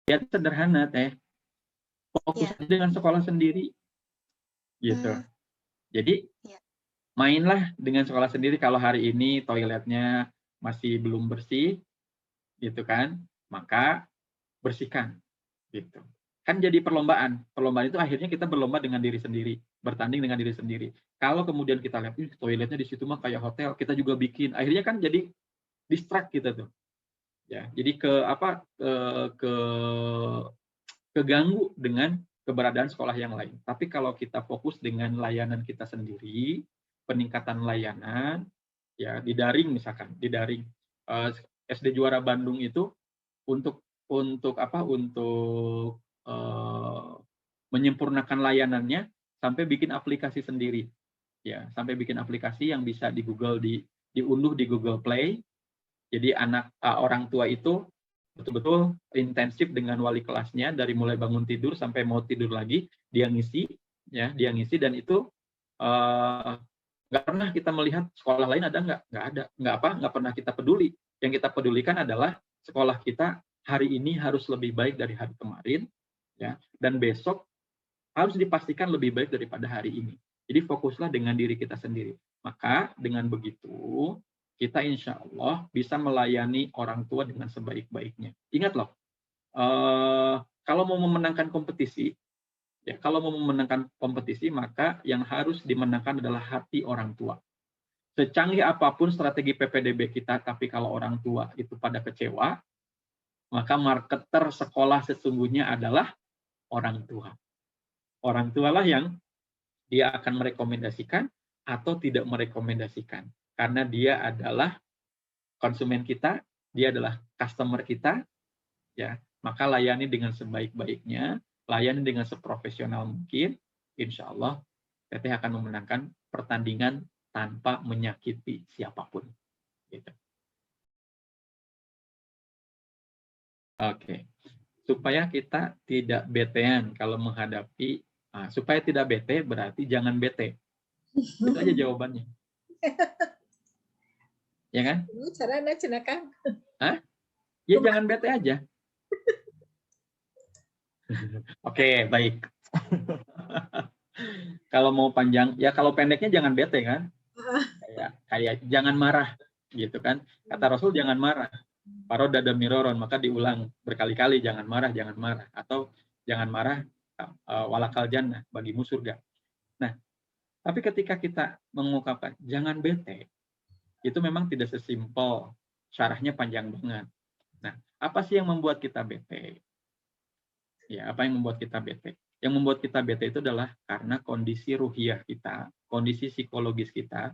Ya sederhana teh, fokus dengan sekolah sendiri, gitu. Jadi mainlah dengan sekolah sendiri. Kalau hari ini toiletnya masih belum bersih, gitu kan? Maka bersihkan, gitu. Kan jadi perlombaan. Perlombaan itu akhirnya kita berlomba dengan diri sendiri, bertanding dengan diri sendiri. Kalau kemudian kita lihat, toiletnya di situ mah kayak hotel, kita juga bikin. Akhirnya kan jadi distract kita tuh. Ya, jadi keganggu dengan keberadaan sekolah yang lain. Tapi kalau kita fokus dengan layanan kita sendiri, peningkatan layanan, ya di daring misalkan, di daring. SD Juara Bandung itu untuk menyempurnakan layanannya, sampai bikin aplikasi sendiri. Ya, sampai bikin aplikasi yang bisa di Google diunduh di Google Play. Jadi orang tua itu betul-betul intensif dengan wali kelasnya dari mulai bangun tidur sampai mau tidur lagi, dia ngisi dan itu nggak pernah kita melihat sekolah lain ada nggak pernah kita peduli. Yang kita pedulikan adalah sekolah kita hari ini harus lebih baik dari hari kemarin, ya, dan besok harus dipastikan lebih baik daripada hari ini. Jadi fokuslah dengan diri kita sendiri. Maka dengan begitu kita insya Allah bisa melayani orang tua dengan sebaik-baiknya. Ingat loh, kalau mau memenangkan kompetisi, maka yang harus dimenangkan adalah hati orang tua. Secanggih apapun strategi PPDB kita, tapi kalau orang tua itu pada kecewa, maka marketer sekolah sesungguhnya adalah orang tua. Orang tualah yang dia akan merekomendasikan atau tidak merekomendasikan. Karena dia adalah konsumen kita, dia adalah customer kita, ya, maka layani dengan sebaik-baiknya, layani dengan seprofesional mungkin, insya Allah Teteh akan memenangkan pertandingan tanpa menyakiti siapapun. Gitu. Oke, supaya kita tidak betean kalau menghadapi, supaya tidak bete berarti jangan bete. Itu aja jawabannya. Ya kan? Caranya cenakan. Hah? Ya jangan bete aja. Oke, baik. Kalau mau panjang, ya kalau pendeknya jangan bete kan? Kayak jangan marah, gitu kan? Kata Rasul jangan marah. Paroda dan miroron, maka diulang berkali-kali jangan marah, atau jangan marah walakal jannah, bagimu surga. Nah, tapi ketika kita mengungkapkan jangan bete, itu memang tidak sesimpel, syarahnya panjang banget. Nah, apa sih yang membuat kita bete? Ya, apa yang membuat kita bete? Yang membuat kita bete itu adalah karena kondisi ruhiyah kita, kondisi psikologis kita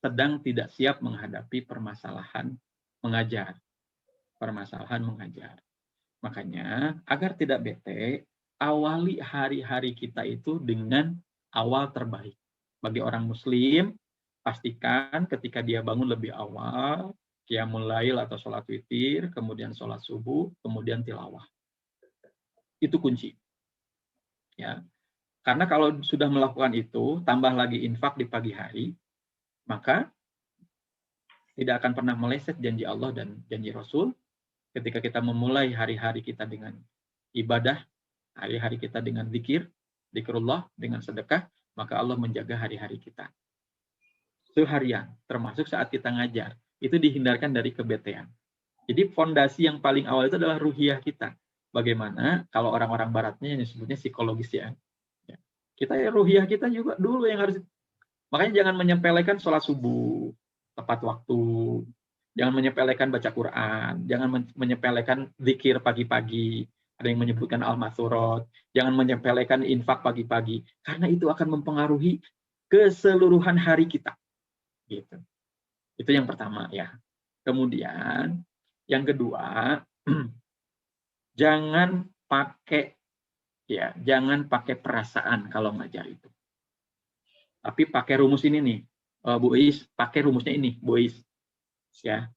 sedang tidak siap menghadapi permasalahan mengajar. Makanya, agar tidak bete, awali hari-hari kita itu dengan awal terbaik. Bagi orang Muslim, pastikan ketika dia bangun lebih awal, qiyamul lail atau sholat witir, kemudian sholat subuh, kemudian tilawah. Itu kunci. Ya. Karena kalau sudah melakukan itu, tambah lagi infak di pagi hari, maka tidak akan pernah meleset janji Allah dan janji Rasul. Ketika kita memulai hari-hari kita dengan ibadah, hari-hari kita dengan zikrullah, dengan sedekah, maka Allah menjaga hari-hari kita. Seharian, termasuk saat kita ngajar, itu dihindarkan dari kebetean. Jadi fondasi yang paling awal itu adalah ruhiyah kita. Bagaimana kalau orang-orang baratnya yang disebutnya psikologis ya. Kita ruhiyah kita juga dulu yang harus. Makanya jangan menyepelekan sholat subuh tepat waktu. Jangan menyepelekan baca Quran, jangan menyepelekan zikir pagi-pagi. Ada yang menyebutkan al-masurat. Jangan menyepelekan infak pagi-pagi karena itu akan mempengaruhi keseluruhan hari kita. Gitu. Itu yang pertama ya. Kemudian yang kedua, jangan pakai perasaan kalau ngajar itu. Tapi pakai rumus ini nih, Bu Is, pakai rumusnya ini, Bu Is. Ya.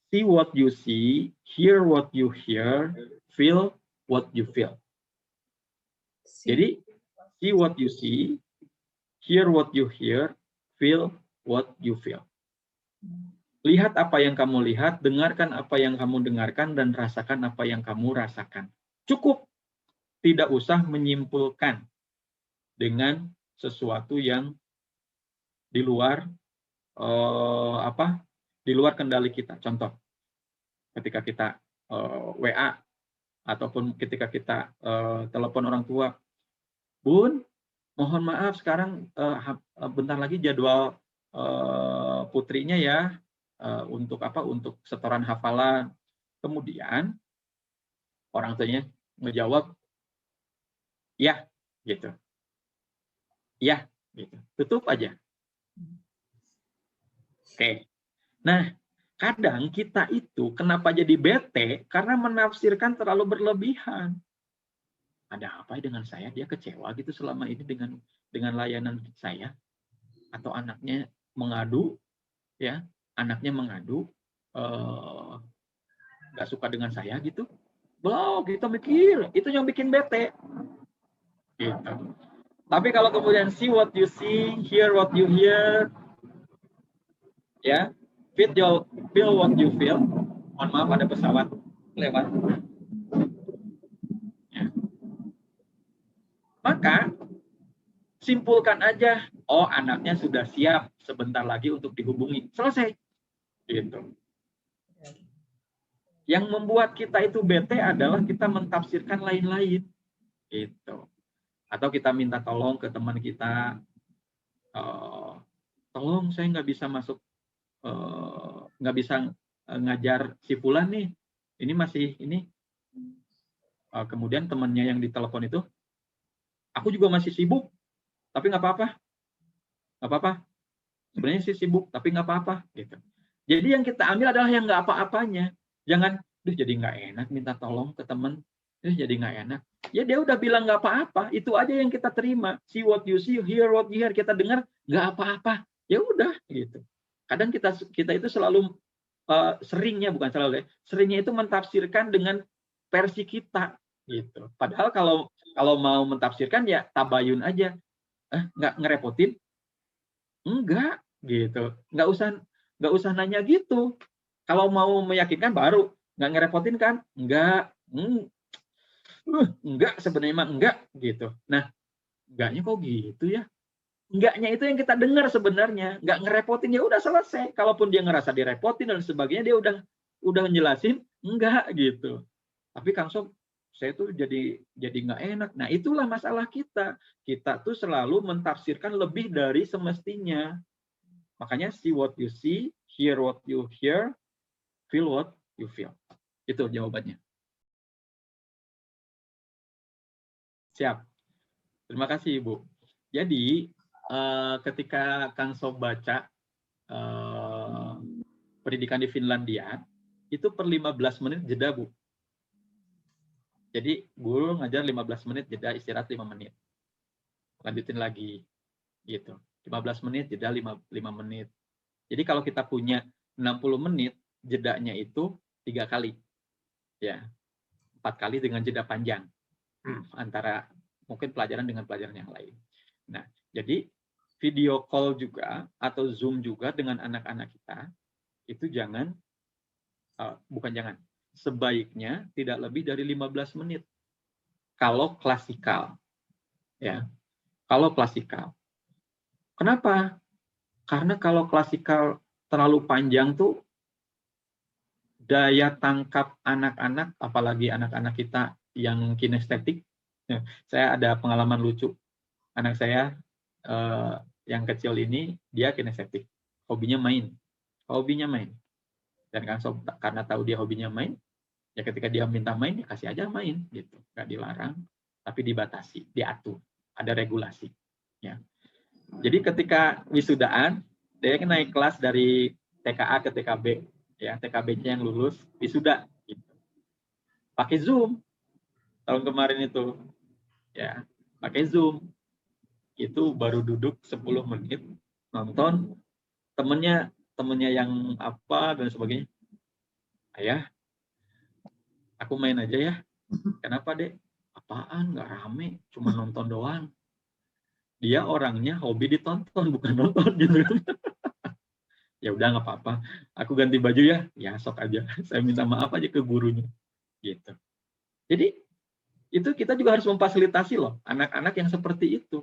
See what you see, hear what you hear, feel what you feel. Jadi, see what you see, hear what you hear, feel what you feel. Lihat apa yang kamu lihat, dengarkan apa yang kamu dengarkan, dan rasakan apa yang kamu rasakan. Cukup. Tidak usah menyimpulkan dengan sesuatu yang di luar di luar kendali kita. Contoh, ketika kita WA ataupun ketika kita telepon orang tua, Bun, mohon maaf sekarang bentar lagi jadwal putrinya ya untuk setoran hafalan. Kemudian orang tuanya menjawab ya, gitu. Ya, gitu. Tutup aja. Oke. Nah, kadang kita itu kenapa jadi bete? Karena menafsirkan terlalu berlebihan. ada apa dengan saya? Dia kecewa gitu selama ini dengan layanan saya, atau anaknya mengadu, ya, anaknya mengadu nggak suka dengan saya gitu. Belum, kita mikir, itu yang bikin bete. Gitu. Tapi kalau kemudian see what you see, hear what you hear, ya, feel what you feel. Mohon maaf, ada pesawat lewat. Ya. Maka simpulkan aja, oh anaknya sudah siap sebentar lagi untuk dihubungi. Selesai. Gitu. Yang membuat kita itu bete adalah kita mentafsirkan lain-lain. Gitu. Atau kita minta tolong ke teman kita, tolong saya nggak bisa masuk, nggak bisa ngajar si Fulan nih, ini masih ini. Kemudian temannya yang ditelepon itu, aku juga masih sibuk, tapi nggak apa-apa, nggak apa-apa. Sebenarnya sih sibuk, tapi nggak apa-apa. Gitu. Jadi yang kita ambil adalah yang nggak apa-apanya. Jangan, jadi nggak enak minta tolong ke teman, jadi nggak enak. Ya dia udah bilang nggak apa-apa, itu aja yang kita terima. See what you see, hear what you hear, kita dengar nggak apa-apa. Ya udah gitu. Kadang kita itu selalu seringnya, bukan selalu ya, seringnya itu mentafsirkan dengan versi kita gitu. Padahal kalau mau mentafsirkan ya tabayun aja. Nggak ngerepotin? Enggak gitu. Nggak usah nanya gitu. Kalau mau meyakinkan baru, nggak ngerepotin kan? Enggak. Enggak, sebenarnya emang enggak gitu. Nah, enggaknya kok gitu ya? Enggaknya itu yang kita dengar sebenarnya, enggak ngerepotin, ya udah selesai. Kalaupun dia ngerasa direpotin dan sebagainya, dia udah ngejelasin enggak gitu. Tapi Kang Sob, saya tuh jadi nggak enak. Nah, itulah masalah kita. Kita tuh selalu mentafsirkan lebih dari semestinya. Makanya see what you see, hear what you hear, feel what you feel. Itu jawabannya. Siap. Terima kasih, Ibu. Jadi, ketika Kang Sob baca pendidikan di Finlandia, itu per 15 menit jeda, Bu. Jadi, guru ngajar 15 menit, jeda istirahat 5 menit. Lanjutin lagi. Gitu. 15 menit, jeda 5 menit. Jadi, kalau kita punya 60 menit, jedanya itu 3 kali. Ya. 4 kali dengan jeda panjang. Antara mungkin pelajaran dengan pelajaran yang lain. Nah, jadi video call juga atau Zoom juga dengan anak-anak kita itu sebaiknya tidak lebih dari 15 menit. Kalau klasikal. Ya. Kalau klasikal. Kenapa? Karena kalau klasikal terlalu panjang tuh daya tangkap anak-anak, apalagi anak-anak kita yang kinestetik. Ya, saya ada pengalaman lucu. Anak saya yang kecil ini, dia kinestetik. Hobinya main. Dan karena tahu dia hobinya main, ya ketika dia minta main, ya kasih aja main. Gitu. Nggak dilarang, tapi dibatasi, diatur. Ada regulasi. Ya. Jadi ketika wisudaan, dia naik kelas dari TKA ke TKB. Ya, TKB-nya yang lulus, wisuda. Gitu. Pakai Zoom. Tahun kemarin itu. Ya, pakai Zoom. Itu baru duduk 10 menit, nonton, temennya yang apa, dan sebagainya. Ayah, aku main aja ya. Kenapa, Dek? Apaan, nggak rame, cuma nonton doang. Dia orangnya hobi ditonton, bukan nonton gitu. Ya udah nggak apa-apa, aku ganti baju ya, ya sok aja. Saya minta maaf aja ke gurunya. Gitu. Jadi, itu kita juga harus memfasilitasi loh, anak-anak yang seperti itu.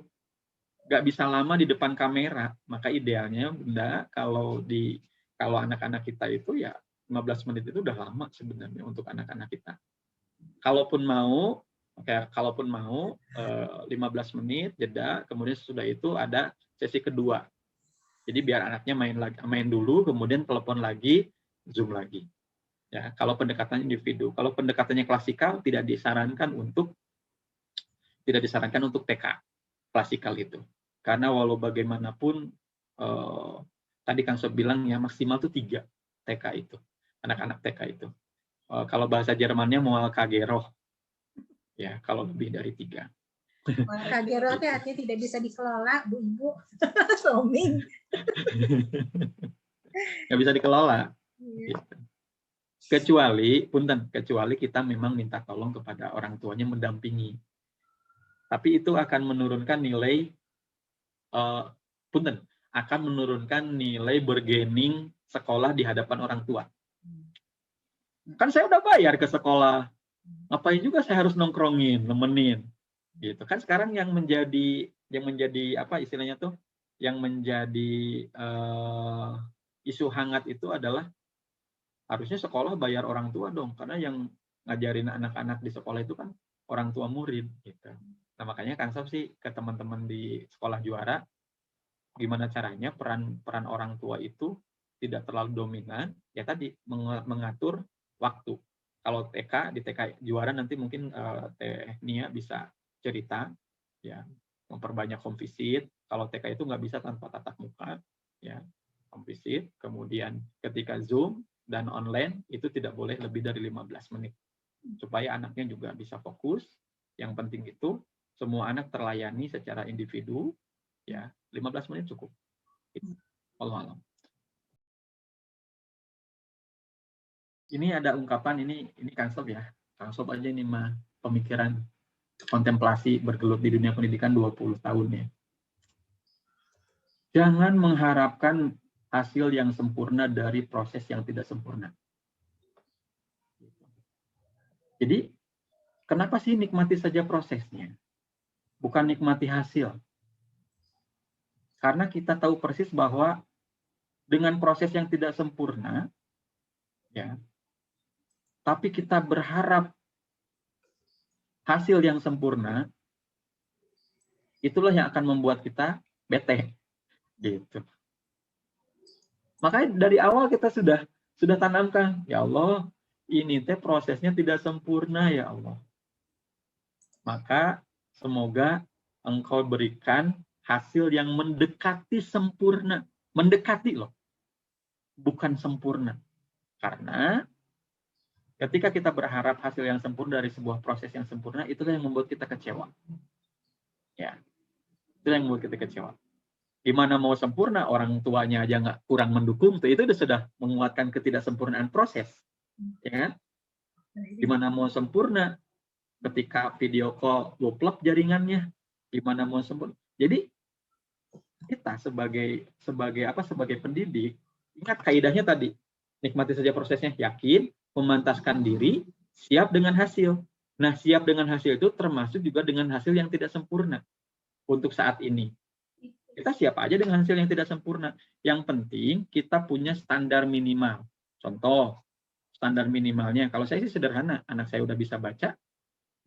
Nggak bisa lama di depan kamera, maka idealnya Bunda kalau anak-anak kita itu ya 15 menit itu udah lama sebenarnya untuk anak-anak kita. Kalaupun mau 15 menit jeda, kemudian sesudah itu ada sesi kedua. Jadi biar anaknya main dulu, kemudian telepon lagi, Zoom lagi. Ya, kalau pendekatannya individu, kalau pendekatannya klasikal tidak disarankan untuk TK klasikal itu. Karena walau bagaimanapun, tadi Kang Sob bilang ya maksimal itu 3 TK itu, anak-anak TK itu. Kalau bahasa Jermannya Moal Kageroh. Ya, kalau lebih dari 3. Kak Gero artinya tidak bisa dikelola, Bu Ibu. Roaming. Nggak bisa dikelola. Iya. Gitu. Kecuali kita memang minta tolong kepada orang tuanya mendampingi. Tapi itu akan menurunkan nilai akan menurunkan nilai bergening sekolah di hadapan orang tua. Kan saya udah bayar ke sekolah, ngapain juga saya harus nongkrongin, nemenin, gitu kan. Sekarang yang menjadi apa istilahnya tuh, yang menjadi isu hangat itu adalah harusnya sekolah bayar orang tua dong, karena yang ngajarin anak-anak di sekolah itu kan orang tua murid, gitu. Nah makanya Kang Sob sih ke teman-teman di Sekolah Juara, gimana caranya peran orang tua itu tidak terlalu dominan, ya tadi mengatur waktu. Kalau di TK Juara nanti mungkin Teh Nia bisa cerita, ya, memperbanyak home visit. Kalau TK itu nggak bisa tanpa tatap muka, ya, home visit. Kemudian ketika Zoom dan online itu tidak boleh lebih dari 15 menit supaya anaknya juga bisa fokus. Yang penting itu semua anak terlayani secara individu, ya, 15 menit cukup. Allah alam. Ini ada ungkapan, ini Kang Sob ya. Kang Sob aja ini mah pemikiran kontemplasi bergelut di dunia pendidikan 20 tahun ya. Jangan mengharapkan hasil yang sempurna dari proses yang tidak sempurna. Jadi, kenapa sih nikmati saja prosesnya? Bukan nikmati hasil. Karena kita tahu persis bahwa dengan proses yang tidak sempurna, ya, tapi kita berharap hasil yang sempurna, itulah yang akan membuat kita bete, gitu. Makanya dari awal kita sudah tanamkan, ya Allah, ini teh prosesnya tidak sempurna ya Allah. Maka semoga Engkau berikan hasil yang mendekati sempurna, mendekati loh, bukan sempurna. Karena ketika kita berharap hasil yang sempurna dari sebuah proses yang sempurna, itulah yang membuat kita kecewa. Ya, itulah yang membuat kita kecewa. Gimana mau sempurna, orang tuanya aja nggak kurang mendukung, itu sudah menguatkan ketidaksempurnaan proses. Ya kan? Gimana mau sempurna ketika video call loplok jaringannya? Gimana mau sempurna? Jadi kita sebagai pendidik, ingat kaidahnya tadi, nikmati saja prosesnya, yakin, memantaskan diri, siap dengan hasil. Nah, siap dengan hasil itu termasuk juga dengan hasil yang tidak sempurna untuk saat ini. Kita siap aja dengan hasil yang tidak sempurna. Yang penting kita punya standar minimal. Contoh, standar minimalnya, kalau saya sih sederhana, anak saya udah bisa baca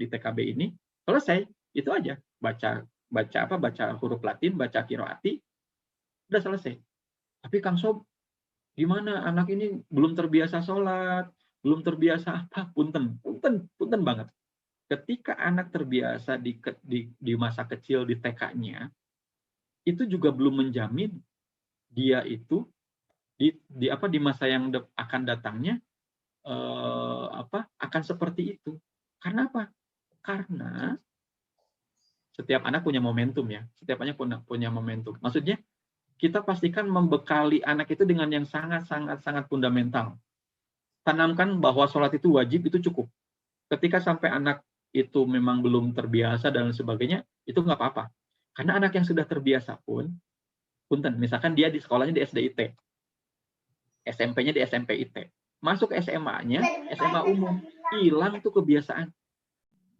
di TKB ini, selesai, itu aja. Baca huruf Latin, baca qiraati, udah selesai. Tapi Kang Sob, gimana anak ini belum terbiasa sholat, belum terbiasa apa, punten banget. Ketika anak terbiasa di masa kecil di TK-nya, itu juga belum menjamin dia itu di masa yang akan datangnya akan seperti itu. Karena apa? Karena setiap anak punya momentum ya. Setiap anak punya momentum. Maksudnya kita pastikan membekali anak itu dengan yang sangat fundamental. Tanamkan bahwa sholat itu wajib, itu cukup. Ketika sampai anak itu memang belum terbiasa dan sebagainya, itu nggak apa-apa. Karena anak yang sudah terbiasa pun, misalkan dia di sekolahnya di SDIT, SMP-nya di SMP IT, masuk SMA-nya, SMA umum, hilang tuh kebiasaan.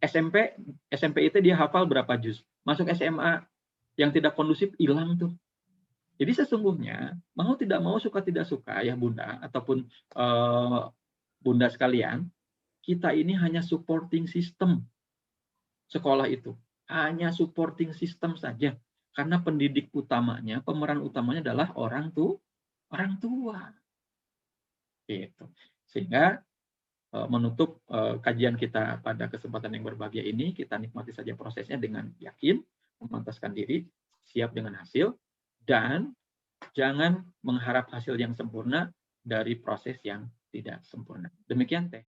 SMP IT dia hafal berapa juz, masuk SMA yang tidak kondusif, hilang tuh. Jadi sesungguhnya, mau tidak mau, suka tidak suka, ya Bunda, ataupun Bunda sekalian, kita ini hanya supporting system sekolah itu. Hanya supporting system saja. Karena pendidik utamanya, pemeran utamanya adalah orang tua. Gitu. Sehingga menutup kajian kita pada kesempatan yang berbahagia ini, kita nikmati saja prosesnya dengan yakin, memantaskan diri, siap dengan hasil, dan jangan mengharap hasil yang sempurna dari proses yang tidak sempurna. Demikian Teh.